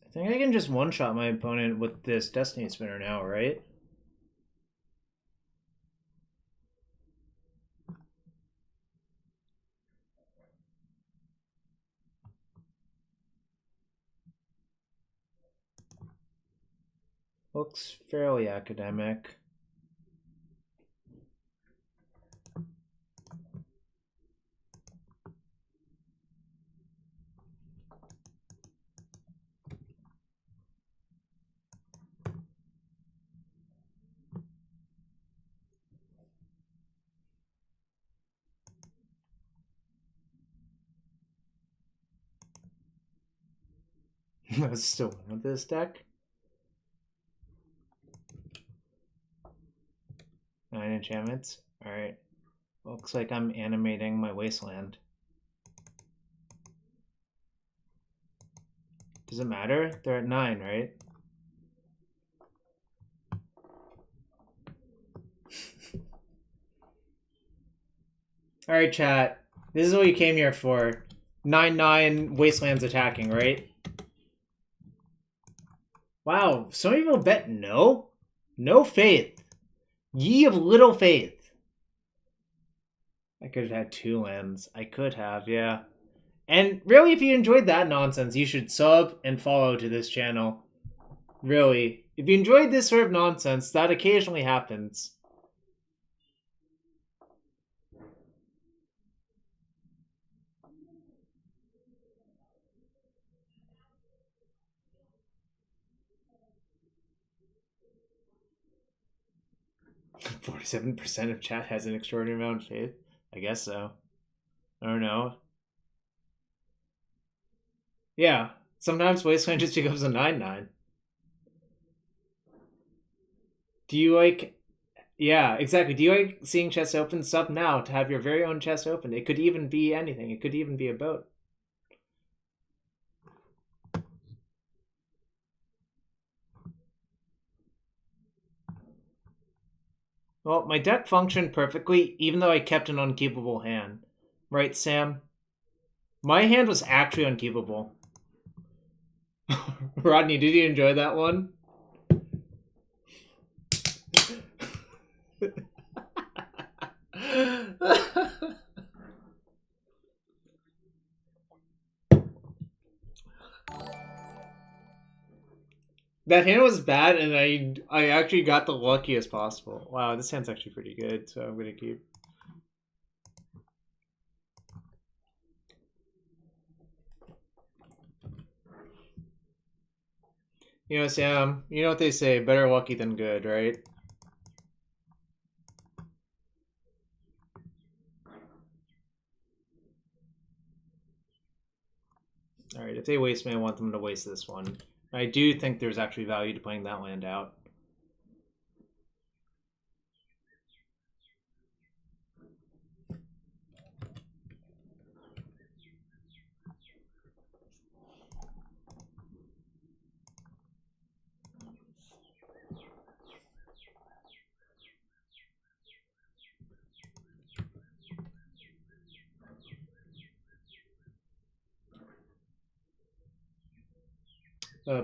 I think I can just one-shot my opponent with this Destiny Spinner now, right? Looks fairly academic. I still win with this deck. 9 enchantments. Alright. Looks like I'm animating my wasteland. Does it matter? They're at 9, right? Alright, chat. This is what you came here for. 9/9 wastelands attacking, right? Wow, some people bet no? No faith. Ye of little faith. I could have had 2 lands. I could have, yeah. And really, if you enjoyed that nonsense, you should sub and follow to this channel. Really. If you enjoyed this sort of nonsense, that occasionally happens. "47% of chat has an extraordinary amount of faith." I guess so. I don't know. Yeah. Sometimes Wasteland just becomes a 9/9. Do you like... Yeah, exactly. Do you like seeing chests open? Sub now to have your very own chest open. It could even be anything. It could even be a boat. Well, my deck functioned perfectly, even though I kept an unkeepable hand. Right, Sam? My hand was actually unkeepable. Rodney, did you enjoy that one? That hand was bad, and I actually got the luckiest possible. Wow, this hand's actually pretty good, so I'm gonna keep. You know, Sam, you know what they say, better lucky than good, right? Alright, if they waste me, I want them to waste this one. I do think there's actually value to playing that land out.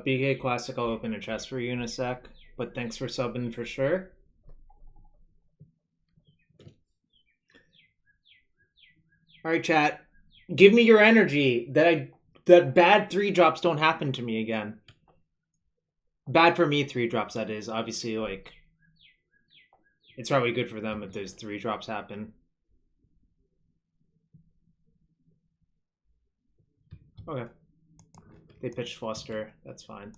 BK Classic, I'll open a chest for you in a sec, but thanks for subbing for sure. Alright, chat. Give me your energy that bad 3-drops don't happen to me again. Bad for me 3-drops, that is. Obviously, like, it's probably good for them if those 3-drops happen. Okay. They pitched Fluster. That's fine.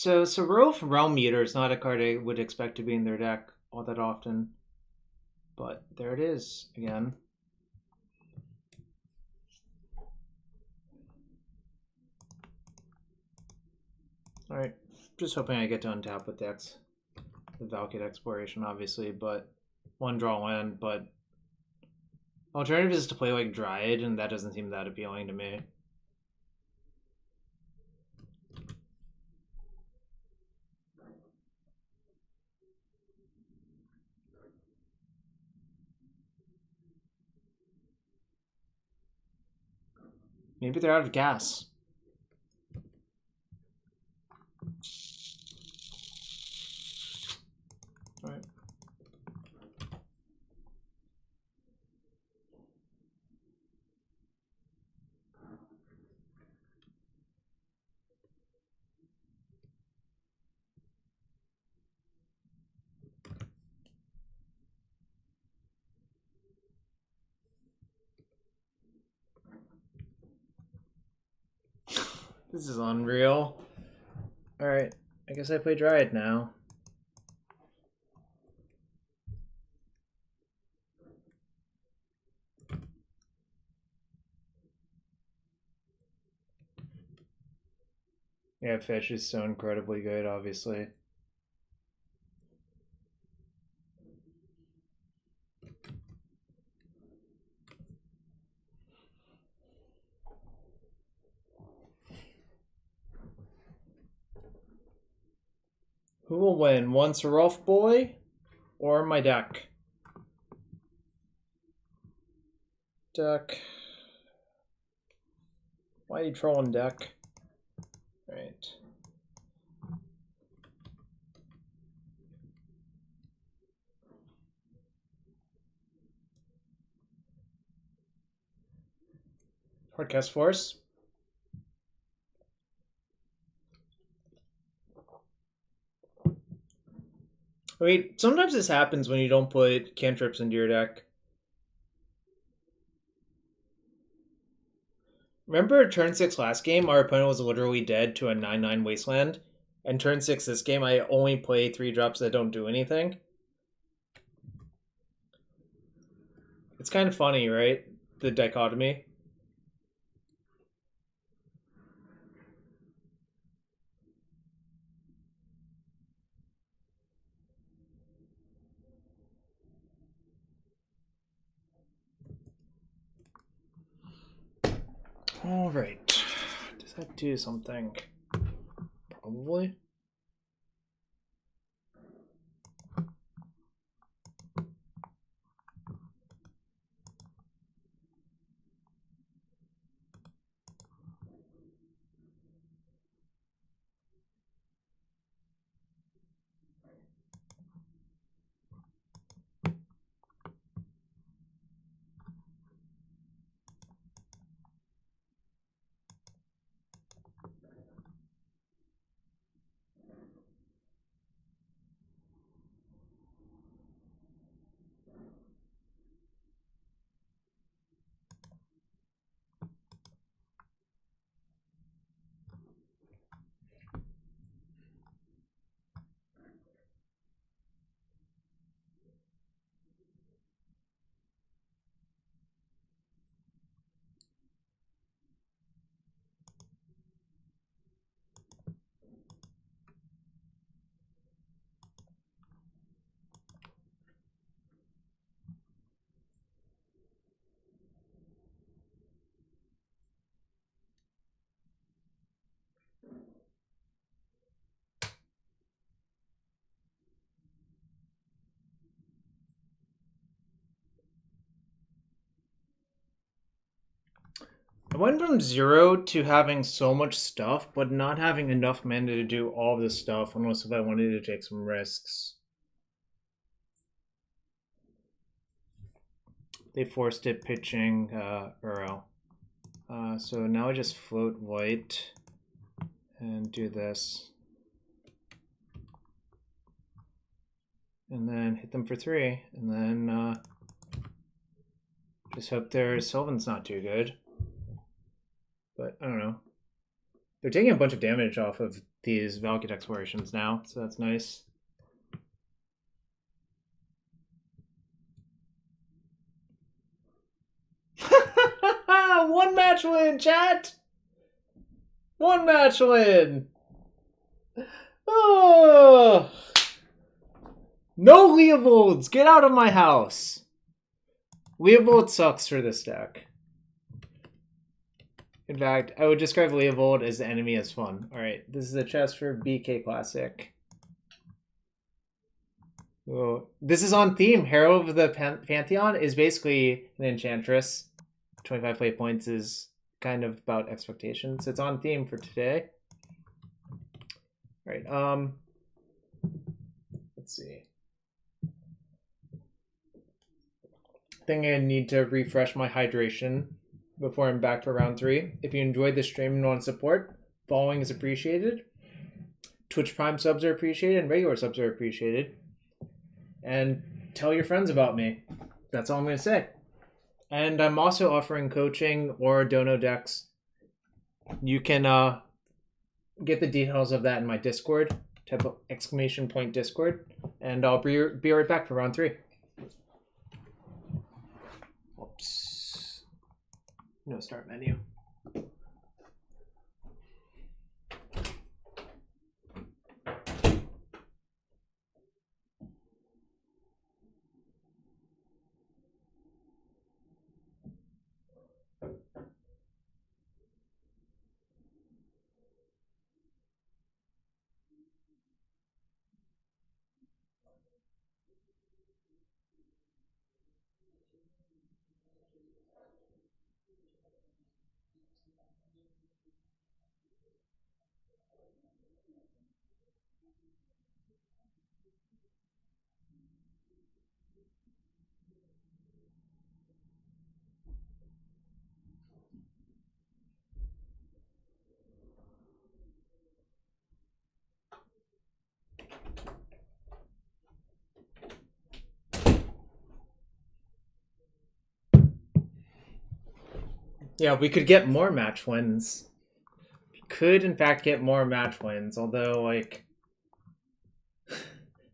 So Seraph Realm Eater is not a card I would expect to be in their deck all that often. But there it is again. Alright, just hoping I get to untap with the Valakut Exploration, obviously, but one draw land, but alternative is to play like Dryad, and that doesn't seem that appealing to me. Maybe they're out of gas. Alright. This is unreal. Alright, I guess I play Dryad now. Yeah, Fish is so incredibly good, obviously. Who will win? One Seraph Boy or my deck? Deck. Why are you trolling deck? Right. Hardcast Force. Wait, sometimes this happens when you don't put cantrips into your deck. Remember turn 6 last game, our opponent was literally dead to a 9/9 Wasteland? And turn 6 this game, I only play 3 drops that don't do anything? It's kind of funny, right? The dichotomy. Alright. Does that do something? Probably. I went from 0 to having so much stuff, but not having enough mana to do all this stuff, unless if I wanted to take some risks. They forced it pitching Uro. So now I just float white and do this. And then hit them for 3. And then just hope their Sylvan's not too good. But I don't know. They're taking a bunch of damage off of these Valakut Explorations now, so that's nice. One match win, chat! One match win! Oh! No Leovolds! Get out of my house! Leovold sucks for this deck. In fact, I would describe Leovold as the enemy as fun. Alright, this is the chest for BK Classic. Oh, this is on theme. Hero of the Pantheon is basically an Enchantress. 25 play points is kind of about expectations. It's on theme for today. All right, let's see. I think I need to refresh my hydration before I'm back for round 3. If you enjoyed the stream and want support, following is appreciated. Twitch Prime subs are appreciated and regular subs are appreciated. And tell your friends about me. That's all I'm going to say. And I'm also offering coaching or dono decks. You can get the details of that in my Discord. Type of ! Discord. And I'll be right back for round 3. Oops. No start menu. Yeah, we could get more match wins. We could, in fact, get more match wins, although, like,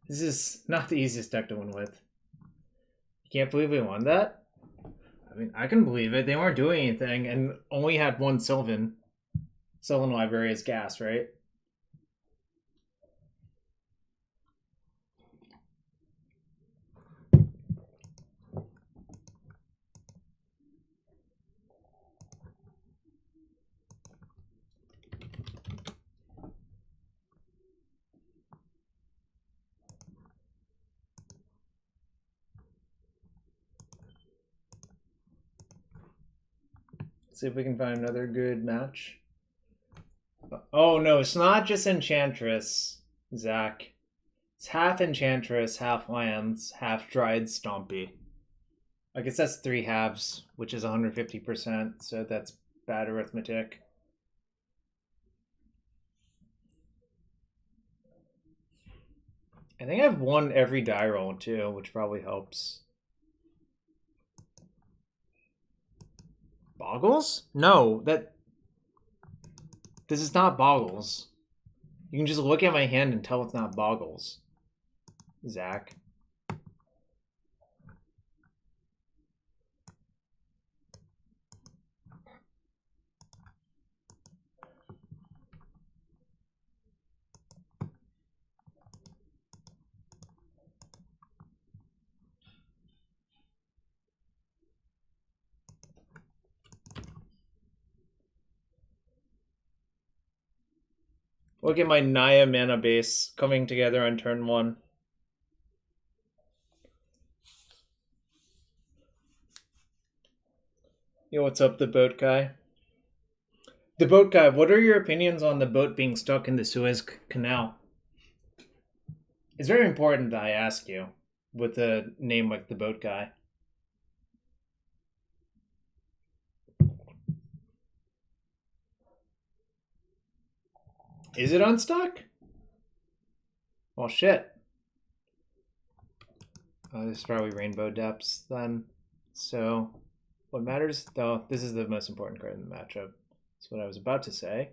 this is not the easiest deck to win with. You can't believe we won that? I mean, I can believe it. They weren't doing anything and only had one Sylvan. Sylvan library is gas, right? See if we can find another good match. Oh no, it's not just Enchantress, Zach. It's half Enchantress, half lands, half Dried Stompy. I guess that's 3 halves, which is 150%, so that's bad arithmetic. I think I've won every die roll too, which probably helps. Boggles? No, this is not Boggles. You can just look at my hand and tell it's not Boggles. Zach. Look at my Naya mana base coming together on turn 1. Yo, what's up, the boat guy? The boat guy, what are your opinions on the boat being stuck in the Suez Canal? It's very important that I ask you with a name like the boat guy. Is it unstuck? Well, shit. This is probably Rainbow Depths then. So, what matters, though, this is the most important card in the matchup. That's what I was about to say.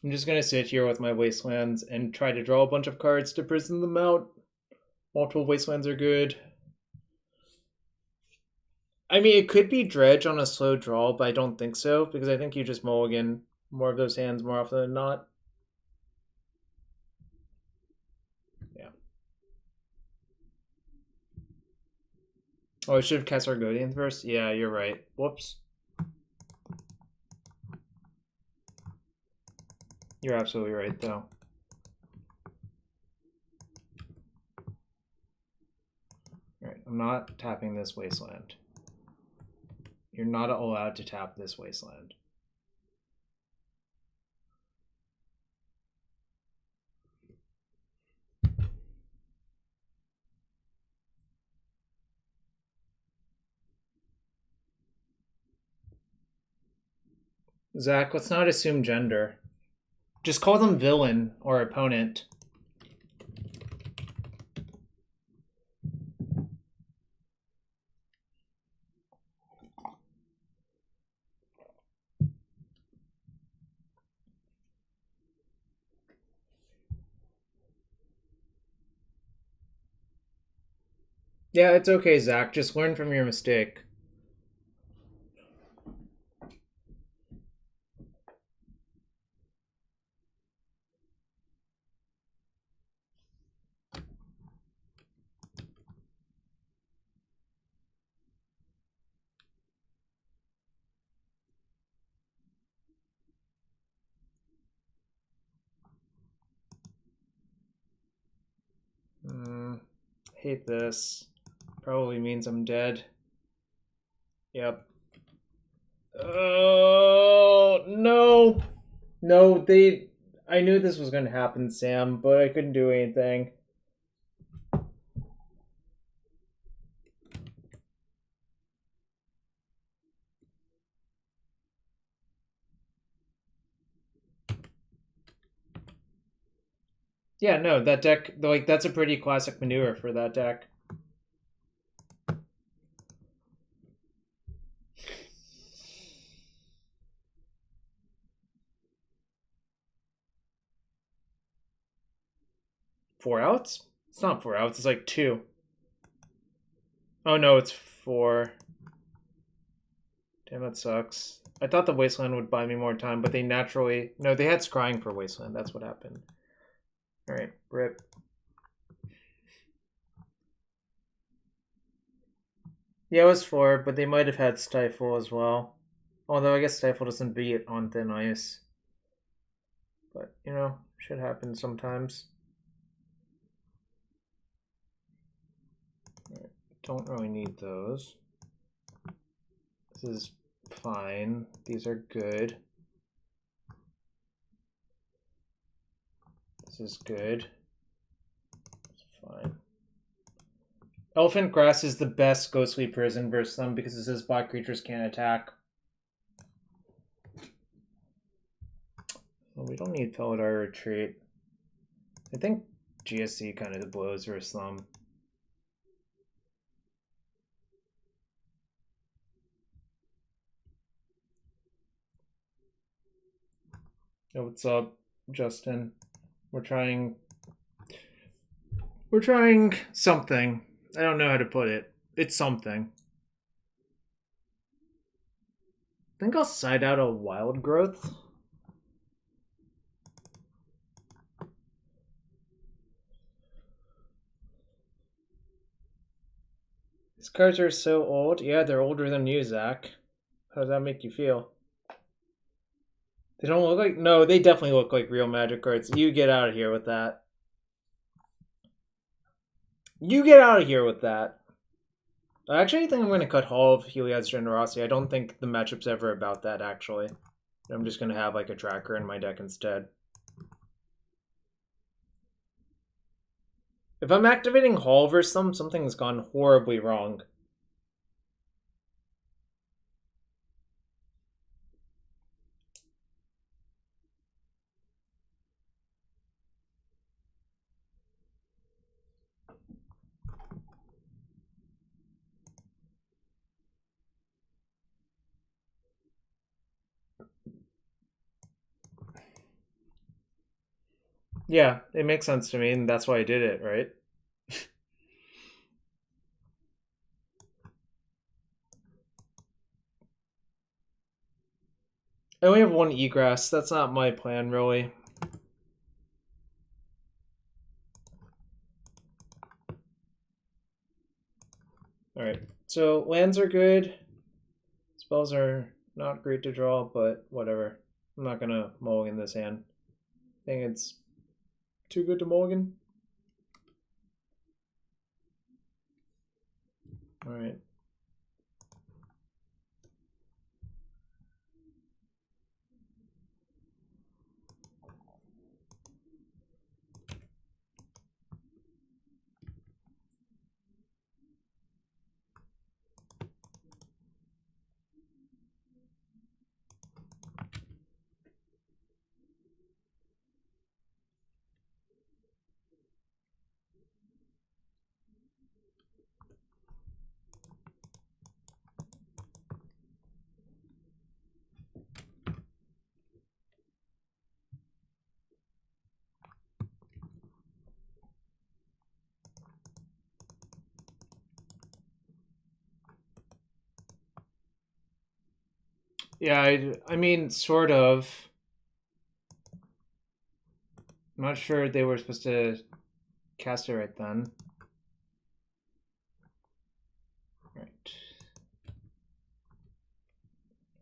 I'm just gonna sit here with my wastelands and try to draw a bunch of cards to prison them out. Multiple wastelands are good. I mean, it could be Dredge on a slow draw, but I don't think so, because I think you just mulligan more of those hands more often than not. Yeah. Oh, I should have cast Argothian first? Yeah, you're right. Whoops. You're absolutely right, though. Alright, I'm not tapping this wasteland. You're not allowed to tap this wasteland. Zach, let's not assume gender. Just call them villain or opponent. Yeah, it's okay, Zach. Just learn from your mistake. Hate this. Probably means I'm dead. Yep. Oh, no. No, I knew this was going to happen, Sam, but I couldn't do anything. Yeah, no, that deck, like, that's a pretty classic maneuver for that deck. Four outs? It's not 4 outs, it's like 2. Oh no, it's 4. Damn, that sucks. I thought the Wasteland would buy me more time, but they naturally... No, they had scrying for Wasteland. That's what happened. Alright, rip. Yeah, it was 4, but they might have had Stifle as well. Although I guess Stifle doesn't beat on thin ice. But, you know, shit happens sometimes. Right. Don't really need those. This is fine. These are good. This is good. It's fine. Elephant Grass is the best Ghostly Prison versus them because it says black creatures can't attack. Well, we don't need Felidar Retreat. I think GSC kind of blows versus them. Yo, what's up, Justin? We're trying something. I don't know how to put it. It's something. I think I'll side out a Wild Growth. These cards are so old. Yeah, they're older than you, Zach. How does that make you feel? They don't look like... No, they definitely look like real Magic cards. You get out of here with that. You get out of here with that. I actually think I'm going to cut Hall of Heliod's Generosity. I don't think the matchup's ever about that, actually. I'm just going to have like a tracker in my deck instead. If I'm activating Hall versus them, something's gone horribly wrong. Yeah, it makes sense to me, and that's why I did it, right? I only have one egress. That's not my plan, really. Alright, so lands are good. Spells are not great to draw, but whatever. I'm not gonna mulligan this hand. I think it's too good to mulligan. Alright. Yeah, I mean, sort of. I'm not sure they were supposed to cast it right then. Right.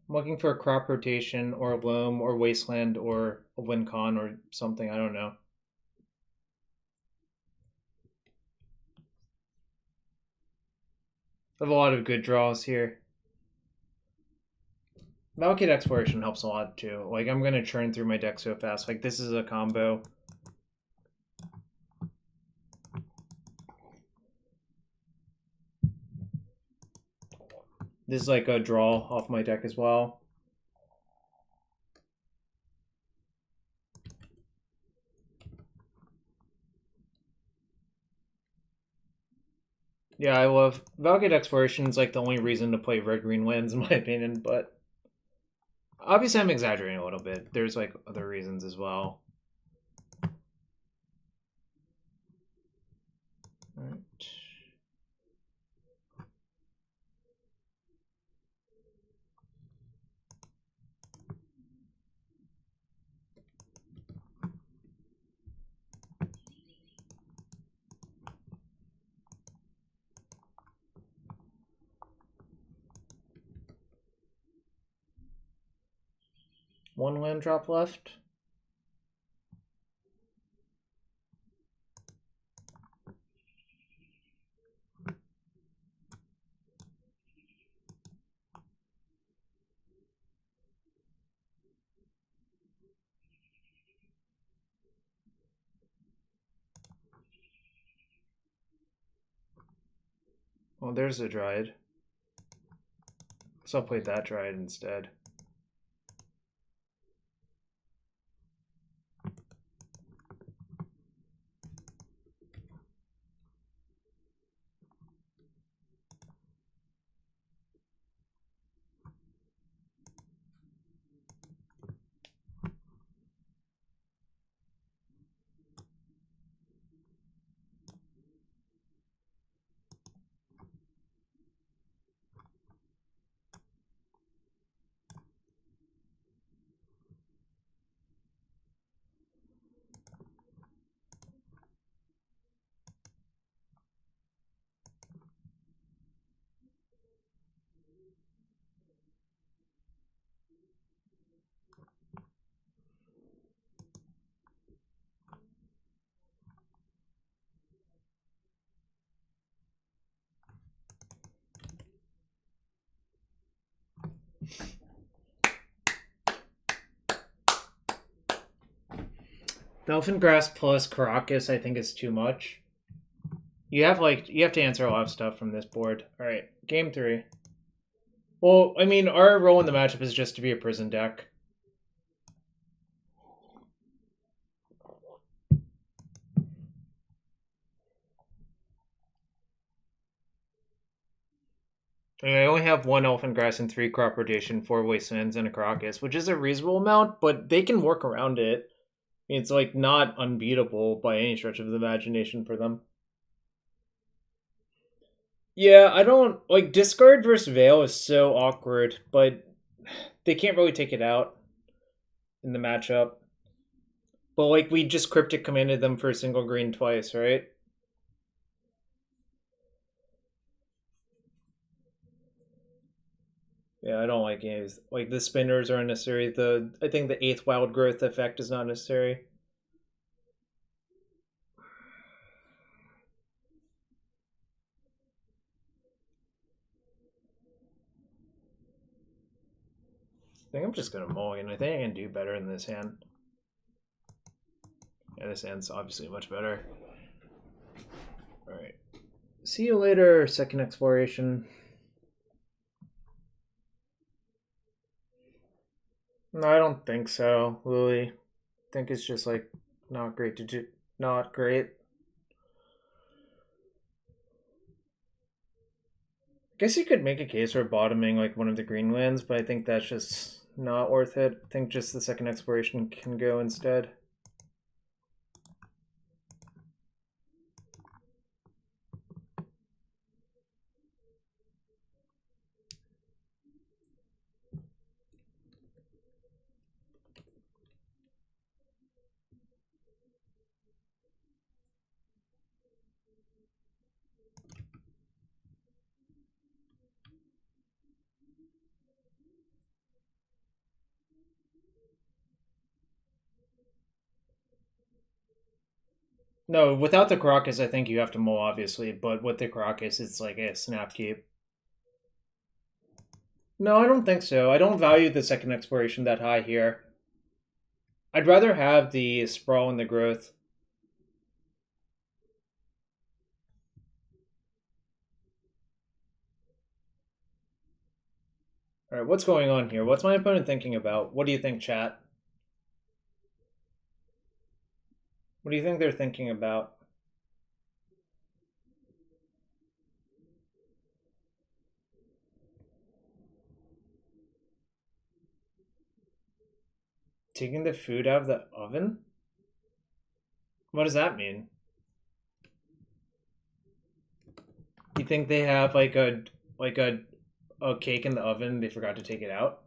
I'm looking for a crop rotation or a loam or wasteland or a win con or something. I don't know. I have a lot of good draws here. Valakut Exploration helps a lot too. Like, I'm gonna churn through my deck so fast. Like, this is a combo. This is like a draw off my deck as well. Yeah, I love Valakut Exploration is like the only reason to play red green lands in my opinion, but obviously I'm exaggerating a little bit. There's like other reasons as well. All right. One land drop left. Oh, there's a Dryad. So I'll play that Dryad instead. Dolphin Grass plus Caracas I think is too much. You have to answer a lot of stuff from this board. Alright, game 3. Well, I mean, our role in the matchup is just to be a prison deck. I mean, I only have one Elfin Grass and 3 Crop Rotation, 4 Wastelands, and a Caracas, which is a reasonable amount, but they can work around it. It's like not unbeatable by any stretch of the imagination for them. Yeah, I don't like discard versus Veil is so awkward, but they can't really take it out in the matchup. But like we just cryptic commanded them for a single green twice, right? Yeah, I don't like games. Like the spinners are unnecessary. I think the 8th wild growth effect is not necessary. I think I'm just gonna mulligan. I think I can do better in this hand. Yeah, this hand's obviously much better. Alright. See you later, second exploration. No, I don't think so, Lily. I think it's just like not great to do. Not great. I guess you could make a case for bottoming like one of the green lands, but I think that's just not worth it. I think just the second exploration can go instead. No, without the Crocus, I think you have to mull, obviously, but with the Crocus, it's like a snap keep. No, I don't think so. I don't value the second exploration that high here. I'd rather have the sprawl and the growth. All right, what's going on here? What's my opponent thinking about? What do you think, chat? What do you think they're thinking about? Taking the food out of the oven? What does that mean? You think they have like a cake in the oven, they forgot to take it out?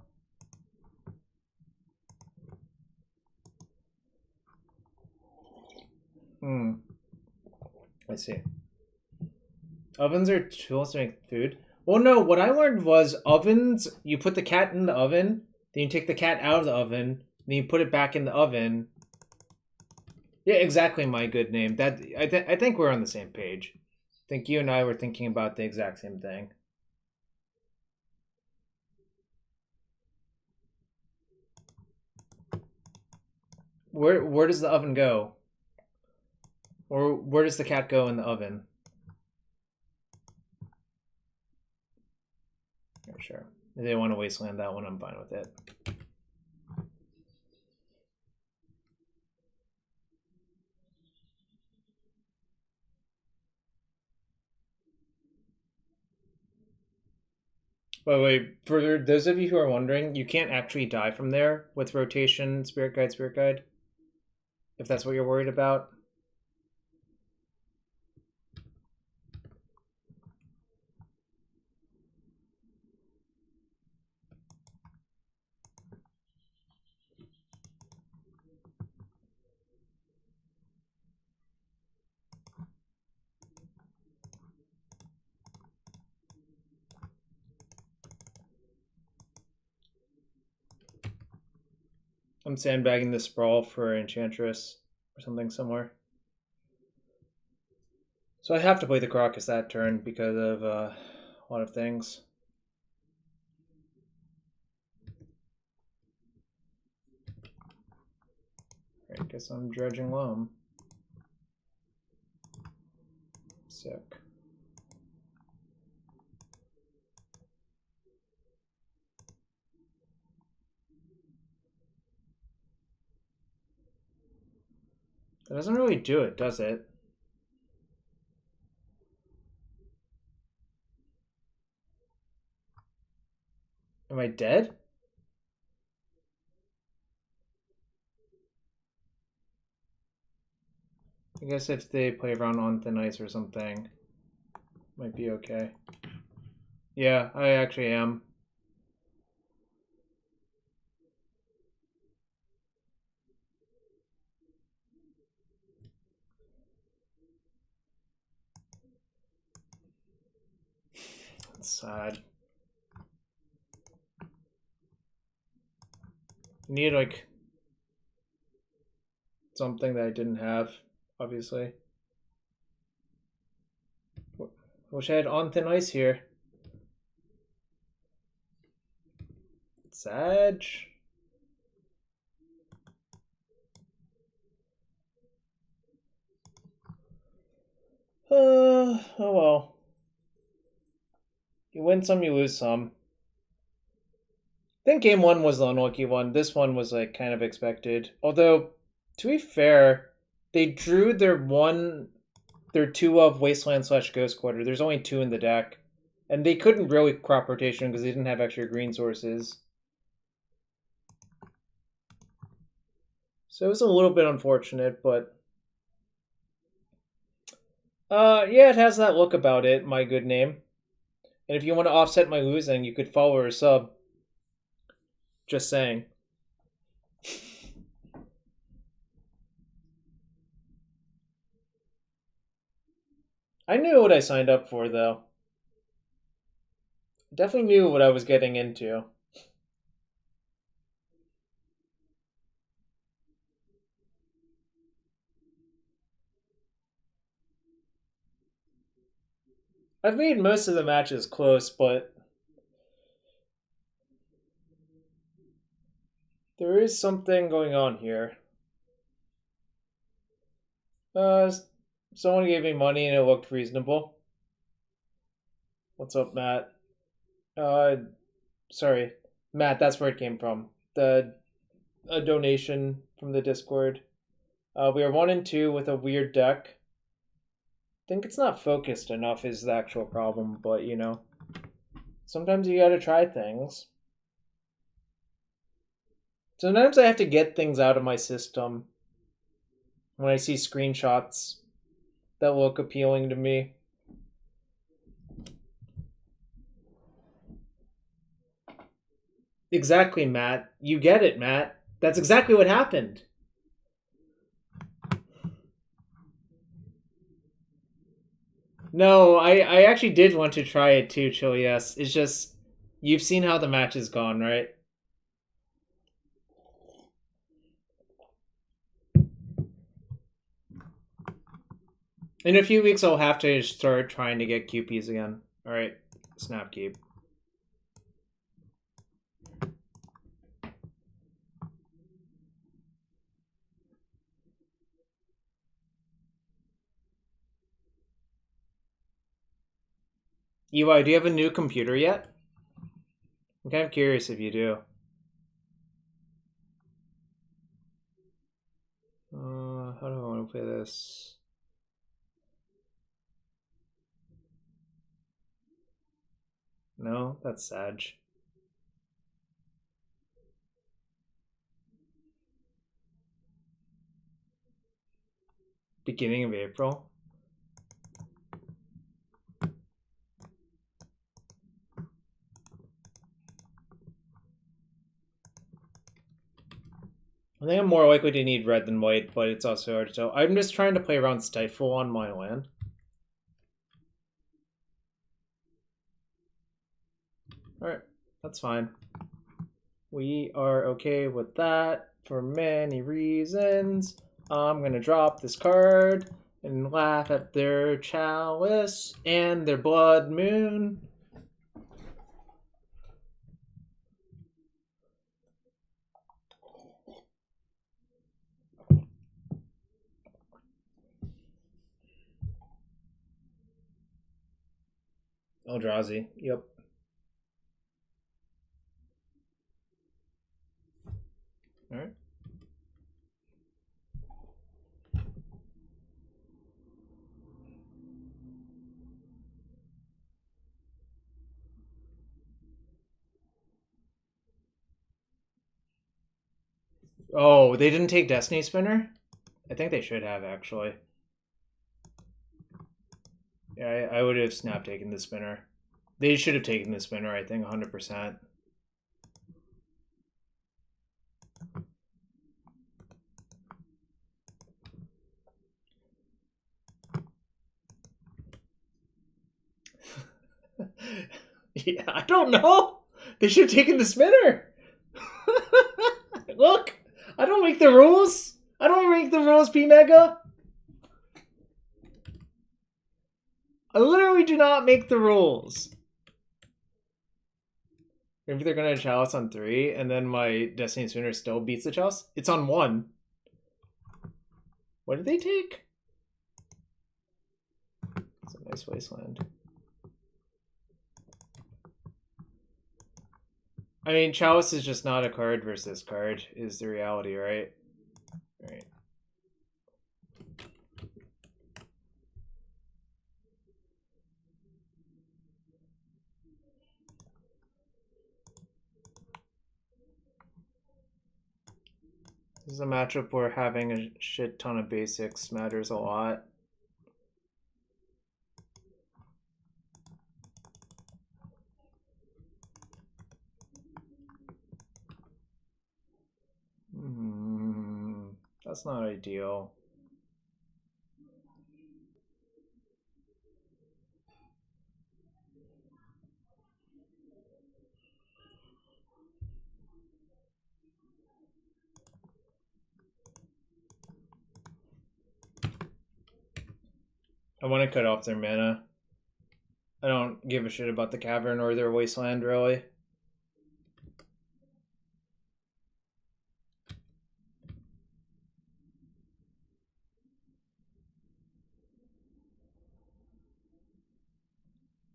Hmm. I see. Ovens are tools to make food. Well, no, what I learned was ovens, you put the cat in the oven, then you take the cat out of the oven, then you put it back in the oven. Yeah, exactly, my good name. I think we're on the same page. I think you and I were thinking about the exact same thing. Where does the oven go? Or where does the cat go in the oven? Yeah, sure. If they want to wasteland that one, I'm fine with it. By the way, for those of you who are wondering, you can't actually die from there with rotation, spirit guide, if that's what you're worried about. I'm sandbagging the sprawl for Enchantress or something somewhere. So I have to play the Crocus that turn because of a lot of things. I guess I'm dredging loam. Sick. That doesn't really do it, does it? Am I dead? I guess if they play around on thin ice or something, might be okay. Yeah, I actually am. That's sad. Need like something that I didn't have, obviously. Wish I had on thin ice here. Sag. Oh well. You win some, you lose some. I think game one was the unlucky one. This one was like kind of expected. Although, to be fair, they drew their two of Wasteland / Ghost Quarter. There's only two in the deck. And they couldn't really crop rotation because they didn't have extra green sources. So it was a little bit unfortunate, but yeah, it has that look about it, my good name. And if you want to offset my losing, you could follow or sub. Just saying. I knew what I signed up for, though. Definitely knew what I was getting into. I've made most of the matches close, but there is something going on here. Uh, Someone gave me money and it looked reasonable. What's up, Matt? Uh, Sorry, Matt. That's where it came from. A donation from the Discord. We are 1 and 2 with a weird deck. I think it's not focused enough is the actual problem, but you know, sometimes you gotta try things. Sometimes I have to get things out of my system when I see screenshots that look appealing to me. Exactly, Matt. You get it, Matt. That's exactly what happened. No, I actually did want to try it too, Chill. Yes, it's just you've seen how the match has gone, right? In a few weeks, I'll have to start trying to get QPs again. All right, snap keep. Eli, do you have a new computer yet? I'm kind of curious if you do. How do I want to play this? No, that's Sag. Beginning of April. I think I'm more likely to need red than white, but it's also hard to tell. I'm just trying to play around Stifle on my land. Alright, that's fine. We are okay with that for many reasons. I'm gonna drop this card and laugh at their chalice and their blood moon. Eldrazi, yep. Alright. Oh, they didn't take Destiny Spinner? I think they should have, actually. Yeah, I would have snap taken the spinner. They should have taken the spinner, I think, 100%. Yeah, I don't know. They should have taken the spinner. Look, I don't make the rules. I don't make the rules, P Mega. I literally do not make the rules. Maybe they're gonna chalice on 3, and then my Destiny Spinner still beats the chalice. It's on 1. What did they take? It's a nice wasteland. I mean, chalice is just not a card versus this card, is the reality, right? Right. This is a matchup where having a shit ton of basics matters a lot. That's not ideal. I want to cut off their mana. I don't give a shit about the cavern or their wasteland, really.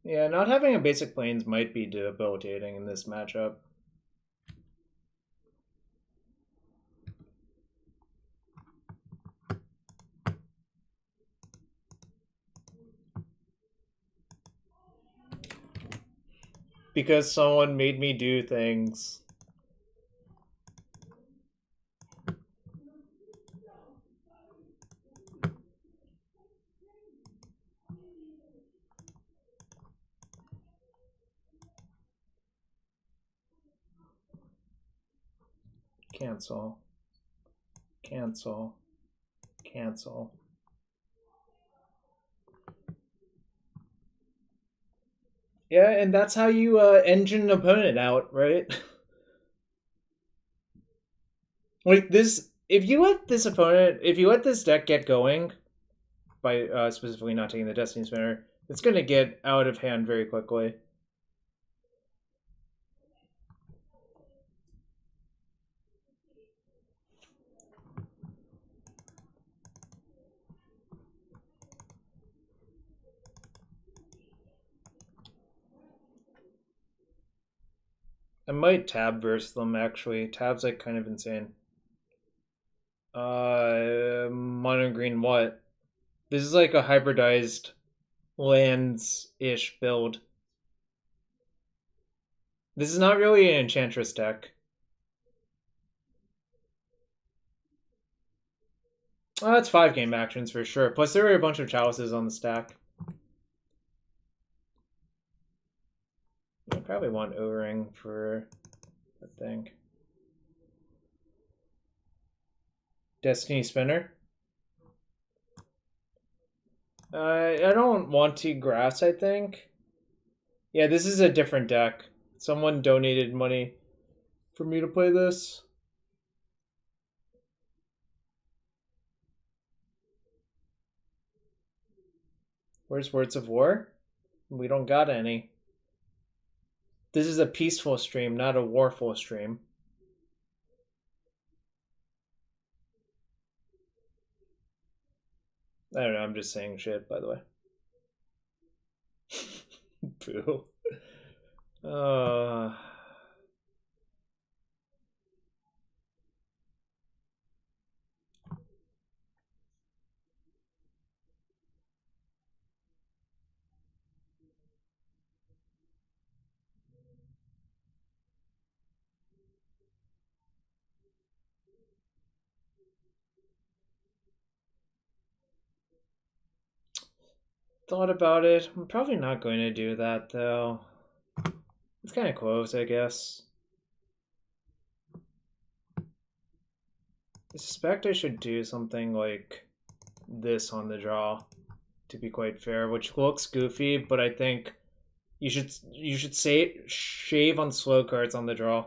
Yeah, not having a basic planes might be debilitating in this matchup. Because someone made me do things. Cancel. Cancel. Cancel. Yeah, and that's how you engine an opponent out, right? Like this, if you let this opponent, if you let this deck get going by specifically not taking the Destiny Spinner, it's gonna get out of hand very quickly. I might tab verse them actually. Tab's like kind of insane. Mono green what? This is like a hybridized lands-ish build. This is not really an Enchantress deck. Oh, that's 5 game actions for sure. Plus there were a bunch of chalices on the stack. I probably want O-ring for that thing. Destiny Spinner. I don't want to grass, I think. Yeah, this is a different deck. Someone donated money for me to play this. Where's Words of War? We don't got any. This is a peaceful stream, not a warful stream. I don't know, I'm just saying shit, by the way. Boo. Uh... Thought about it. I'm probably not going to do that though. It's kind of close, I guess. I suspect I should do something like this on the draw, to be quite fair, which looks goofy, but I think you should say shave on slow cards on the draw.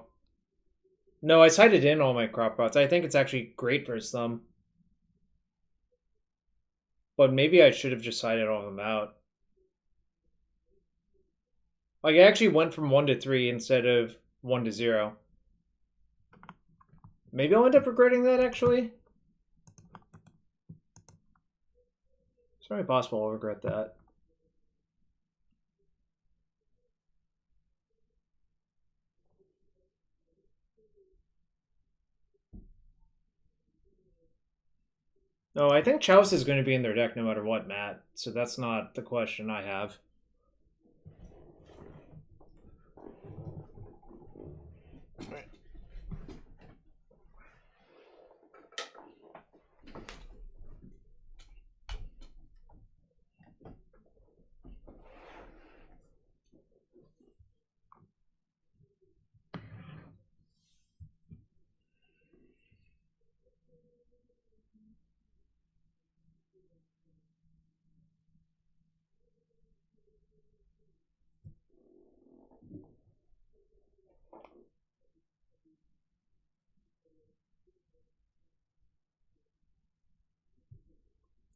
No, I sided in all my crop pots. I think it's actually great for some. But maybe I should have just sided all of them out. Like, I actually went from 1 to 3 instead of 1 to 0. Maybe I'll end up regretting that, actually. It's very possible I'll regret that. No, I think Chouse is going to be in their deck no matter what, Matt. So that's not the question I have.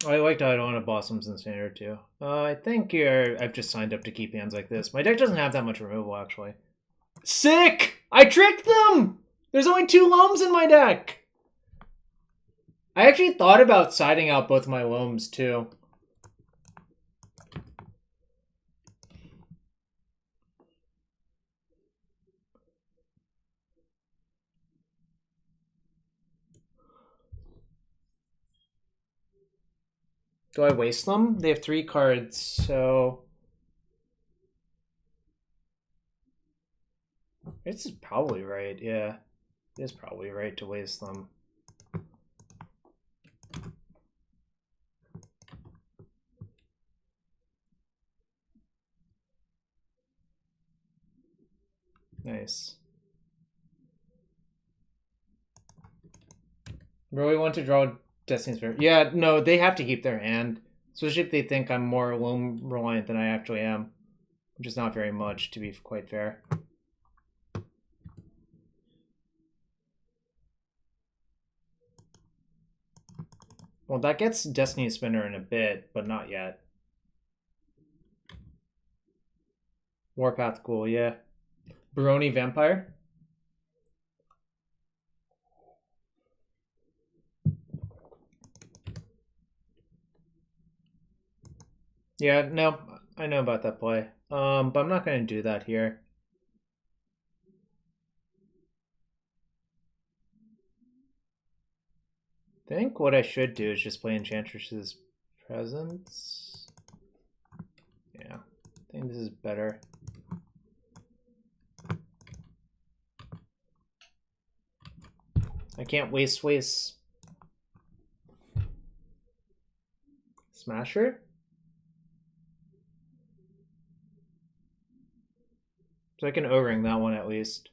I liked how I don't want to blossoms in standard too. I think I've just signed up to keep hands like this. My deck doesn't have that much removal actually. Sick! I tricked them! There's only 2 loams in my deck! I actually thought about siding out both my loams too. Do I waste them? They have 3 cards, so... This is probably right, yeah. It is probably right to waste them. Nice. Really want to draw Destiny's Spirit. Yeah, no, they have to keep their hand. Especially if they think I'm more loam reliant than I actually am. Which is not very much, to be quite fair. Well, that gets Destiny Spinner in a bit, but not yet. Warpath cool, yeah. Baroni Vampire? Yeah, no, I know about that play. But I'm not going to do that here. I think what I should do is just play Enchantress's Presence. Yeah, I think this is better. I can't waste. Smasher? So I can O-ring that one at least.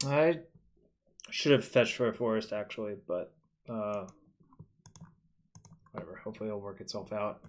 I should have fetched for a forest actually, but whatever. Hopefully it'll work itself out.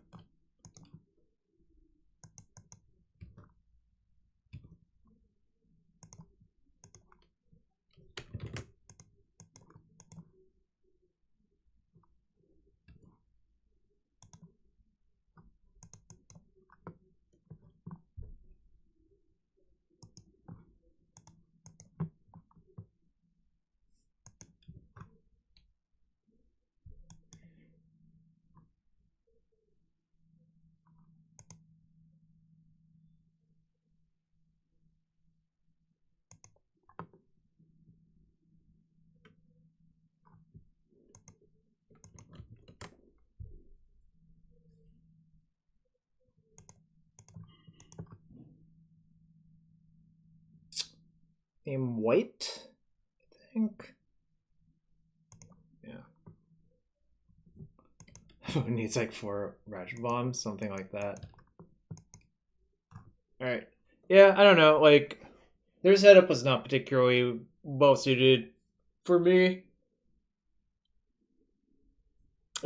Name white, I think. Yeah. It needs like 4 ratchet bombs, something like that. Alright. Yeah, I don't know. Like, their setup was not particularly well suited for me.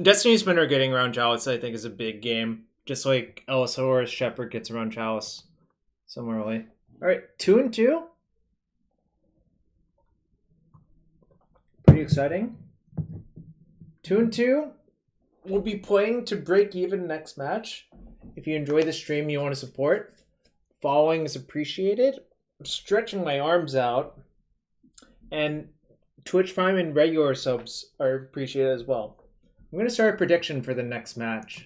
Destiny Spinner getting around Chalice, I think, is a big game. Just like Ellis Shepard gets around Chalice similarly. Alright, 2-2. Pretty exciting. 2-2. We'll be playing to break even next match. If you enjoy the stream you want to support, following is appreciated. I'm stretching my arms out. And Twitch Prime and regular subs are appreciated as well. I'm going to start a prediction for the next match.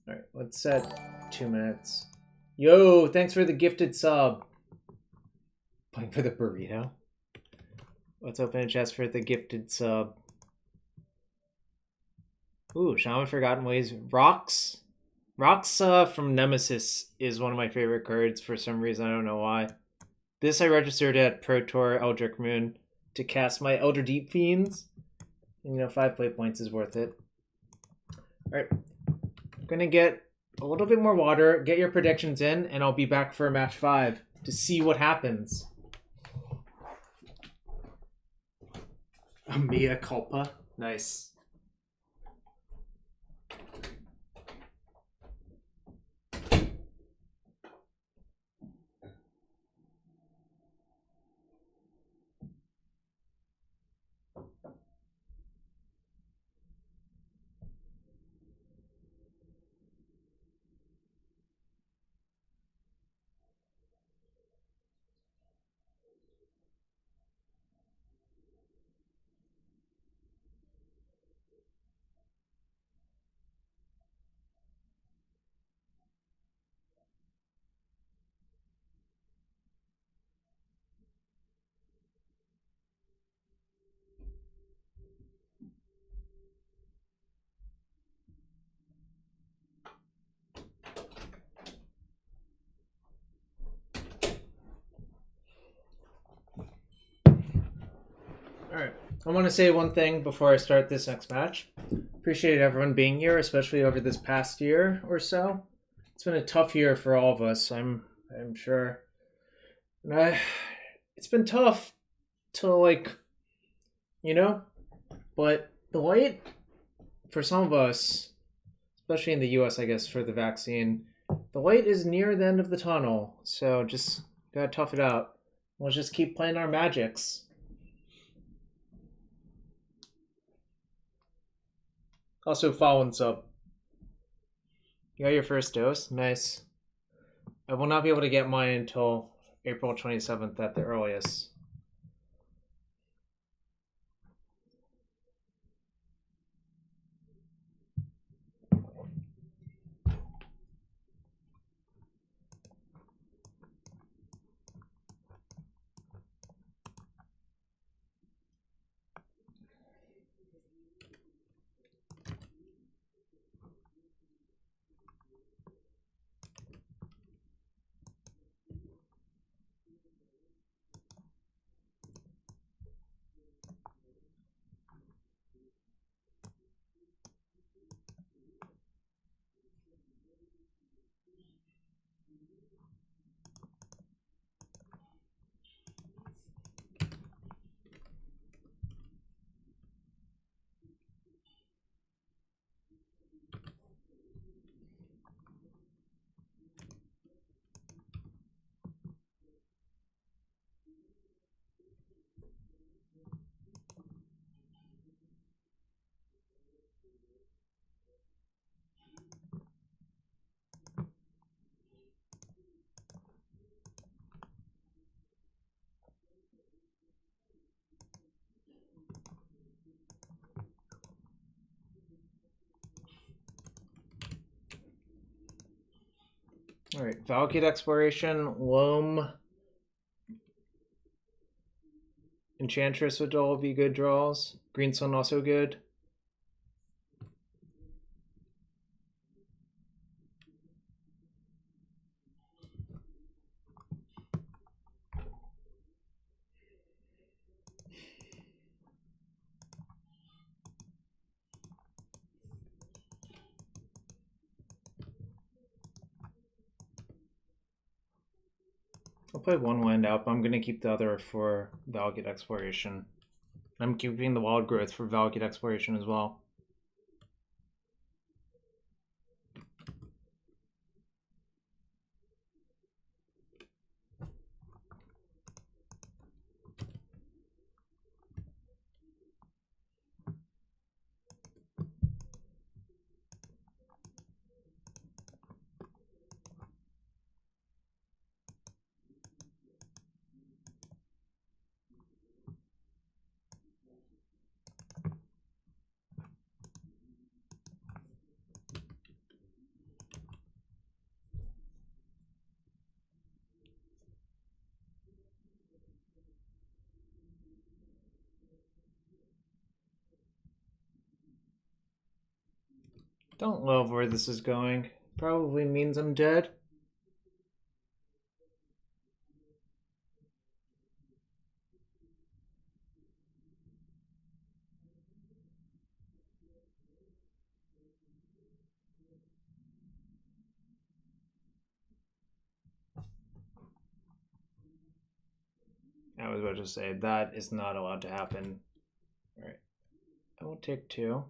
Alright, let's set 2 minutes. Yo, thanks for the gifted sub. Playing for the burrito. Let's open a chest for the gifted sub. Ooh, Shaman Forgotten Ways. Rocks. Rocks from Nemesis is one of my favorite cards for some reason. I don't know why. This I registered at Pro Tour Eldritch Moon to cast my Elder Deep Fiends. And, 5 play points is worth it. Alright. I'm going to get a little bit more water, get your predictions in, and I'll be back for match 5 to see what happens. A mea culpa. Nice. Alright, I want to say one thing before I start this next match. Appreciate everyone being here, especially over this past year or so. It's been a tough year for all of us, I'm sure. And it's been tough to, but the light, for some of us, especially in the US, I guess, for the vaccine, the light is near the end of the tunnel, so just gotta tough it out. We'll just keep playing our magics. Also, Fallen sub. You got your first dose? Nice. I will not be able to get mine until April 27th at the earliest. Alright, Valakut Exploration, Loam, Enchantress would all be good draws. Green Sun also good. I'll play one land out, but I'm going to keep the other for Valakut Exploration. I'm keeping the Wild Growth for Valakut Exploration as well. Don't love where this is going. Probably means I'm dead. I was about to say, that is not allowed to happen. Alright. I will take 2.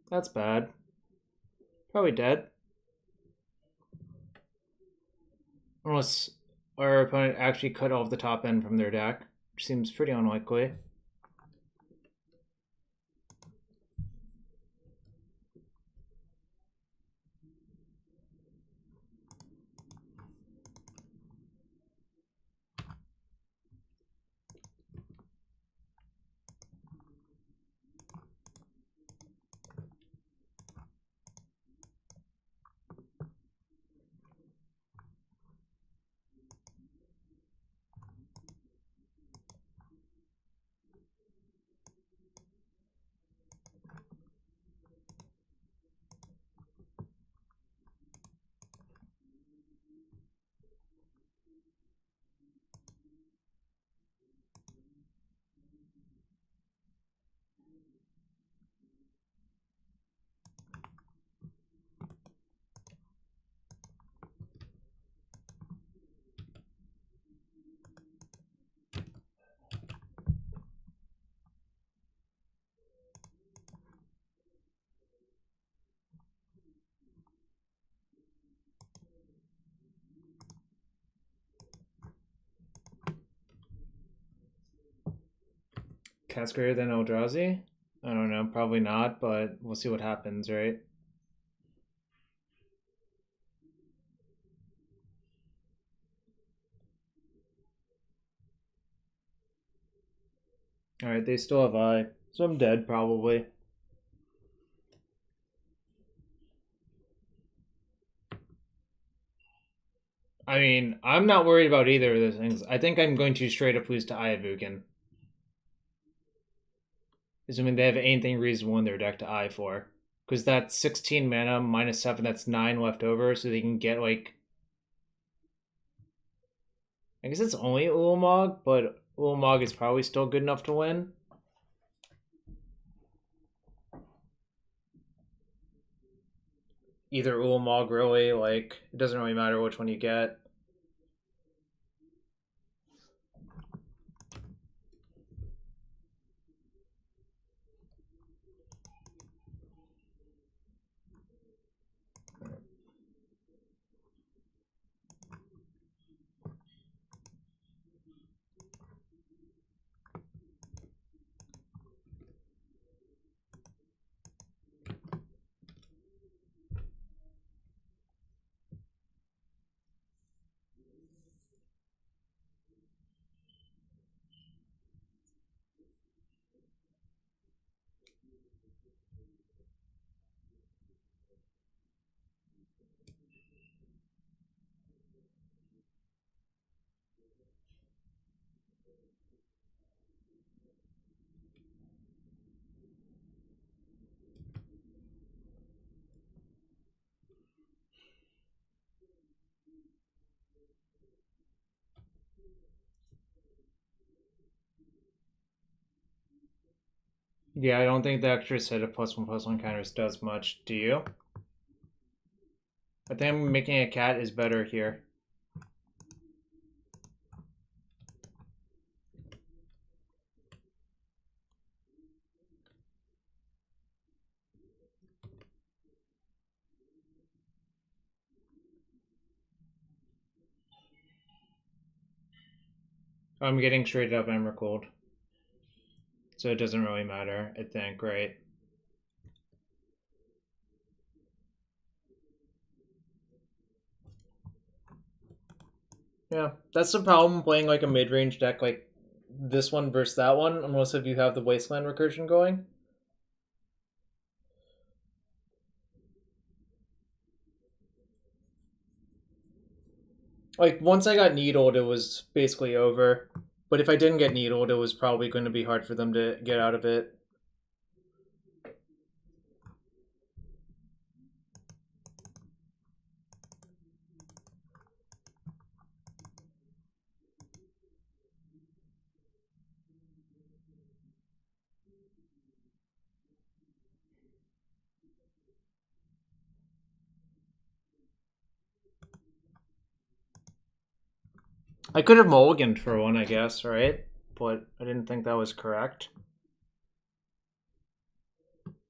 That's bad. Probably dead. Unless our opponent actually cut off the top end from their deck, which seems pretty unlikely. Cast greater than Eldrazi? I don't know, probably not, but we'll see what happens, right? Alright, they still have eye, so I'm dead probably. I mean, I'm not worried about either of those things. I think I'm going to straight up lose to Ayavukin. Assuming they have anything reasonable in their deck to eye for. Because that's 16 mana, -7, that's 9 left over, so they can get, like... I guess it's only Ulamog, but Ulamog is probably still good enough to win. Either Ulamog, really, like, it doesn't really matter which one you get. Yeah, I don't think the extra set of +1/+1 counters does much. Do you? I think making a cat is better here. I'm getting straight up Emrakul. So it doesn't really matter, I think, right? Yeah, that's the problem playing like a mid-range deck like this one versus that one, unless if you have the Wasteland recursion going. Like, once I got needled, it was basically over. But if I didn't get needled, it was probably going to be hard for them to get out of it. I could have mulliganed for one, I guess, right? But I didn't think that was correct. I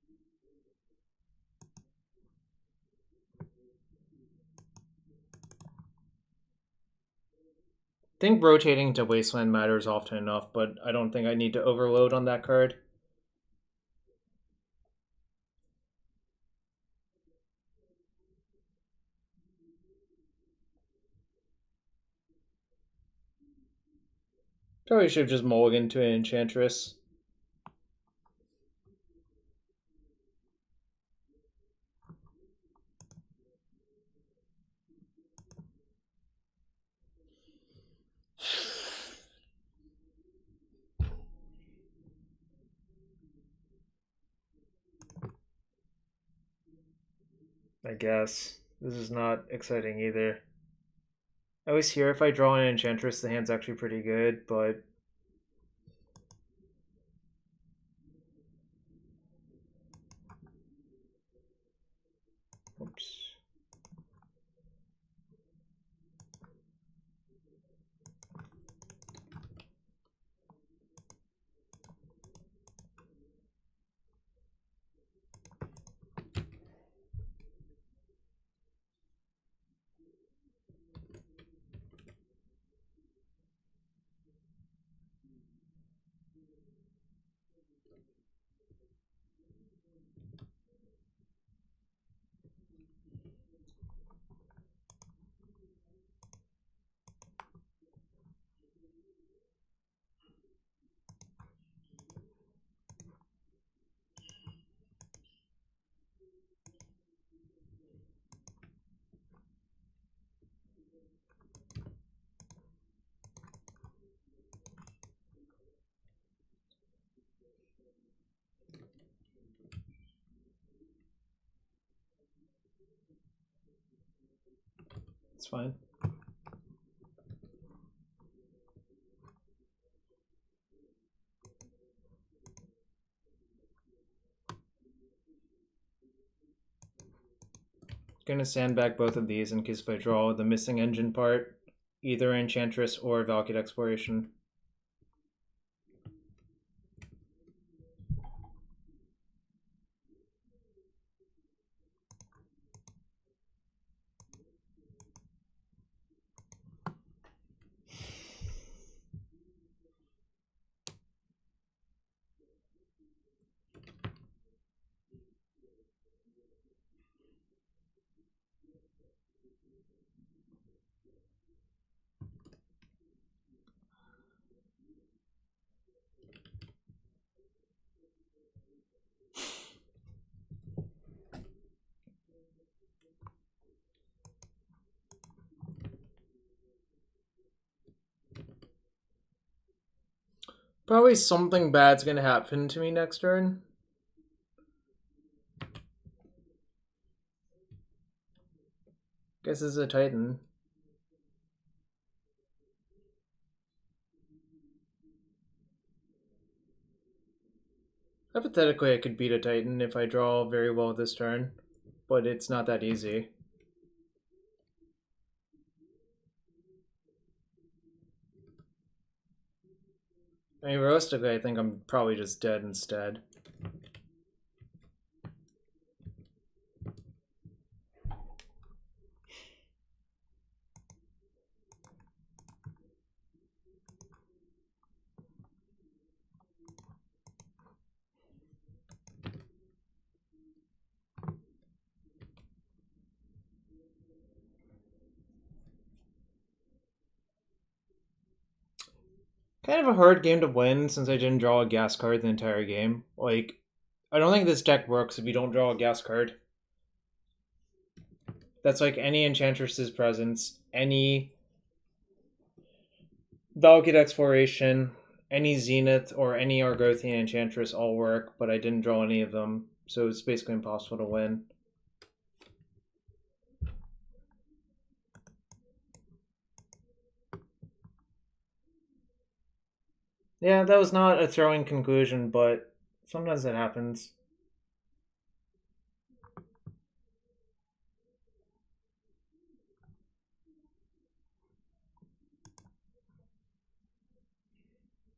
think rotating to Wasteland matters often enough, but I don't think I need to overload on that card. Probably should have just mulliganed to an Enchantress. I guess. This is not exciting either. I always hear if I draw an Enchantress, the hand's actually pretty good, but... Oops. It's fine. Gonna sandbag both of these in case if I draw the missing engine part, either Enchantress or Valakut Exploration. Probably something bad's gonna happen to me next turn. Guess it's a Titan. Hypothetically, I could beat a Titan if I draw very well this turn, but it's not that easy. I mean, realistically, I think I'm probably just dead instead. Kind of a hard game to win since I didn't draw a gas card the entire game. Like, I don't think this deck works if you don't draw a gas card. That's like any Enchantress's presence, any Valakut Exploration, any Zenith, or any Argothian Enchantress all work, but I didn't draw any of them, so it's basically impossible to win. Yeah, that was not a throwing conclusion, but sometimes it happens.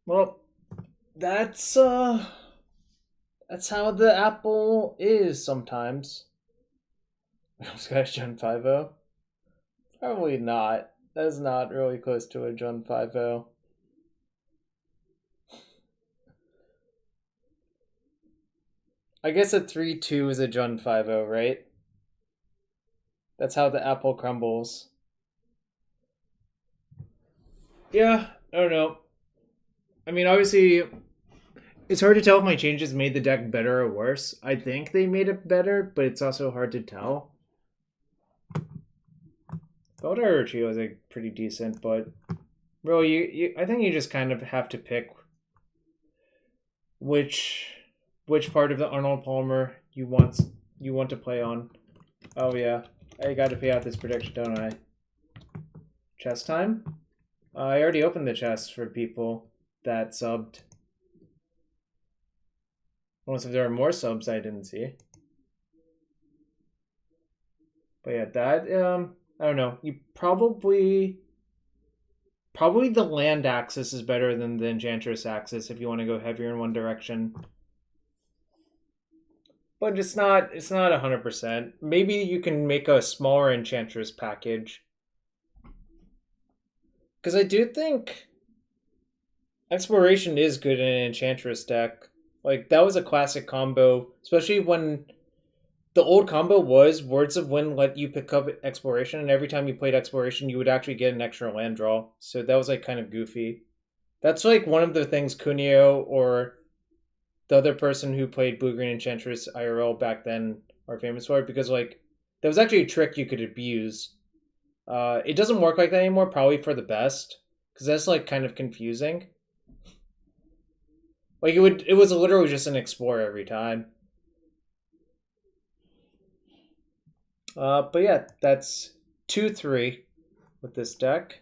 Well, that's how the apple is sometimes. This guy's John 5-0? Probably not. That is not really close to a John 5-0. I guess a 3-2 is a John 5-0, right? That's how the apple crumbles. Yeah, I don't know. I mean, obviously, it's hard to tell if my changes made the deck better or worse. I think they made it better, but it's also hard to tell. Beldar Trio is like pretty decent, but really, I think you just kind of have to pick which part of the Arnold Palmer you want to play on. Oh yeah, I got to pay out this prediction, don't I? Chess time. I already opened the chest for people that subbed. Unless if there are more subs I didn't see. But yeah, that I don't know. You probably the land axis is better than the Enchantress axis if you want to go heavier in one direction. But it's not 100%. Maybe you can make a smaller Enchantress package. Because I do think Exploration is good in an Enchantress deck. Like, that was a classic combo, especially when the old combo was Words of Wind let you pick up Exploration, and every time you played Exploration, you would actually get an extra land draw. So that was like kind of goofy. That's like one of the things Kunio or the other person who played Blue Green Enchantress IRL back then are famous for, because like that was actually a trick you could abuse. It doesn't work like that anymore, probably for the best, because that's like kind of confusing. Like it was literally just an explore every time. But yeah, that's 2-3. with this deck.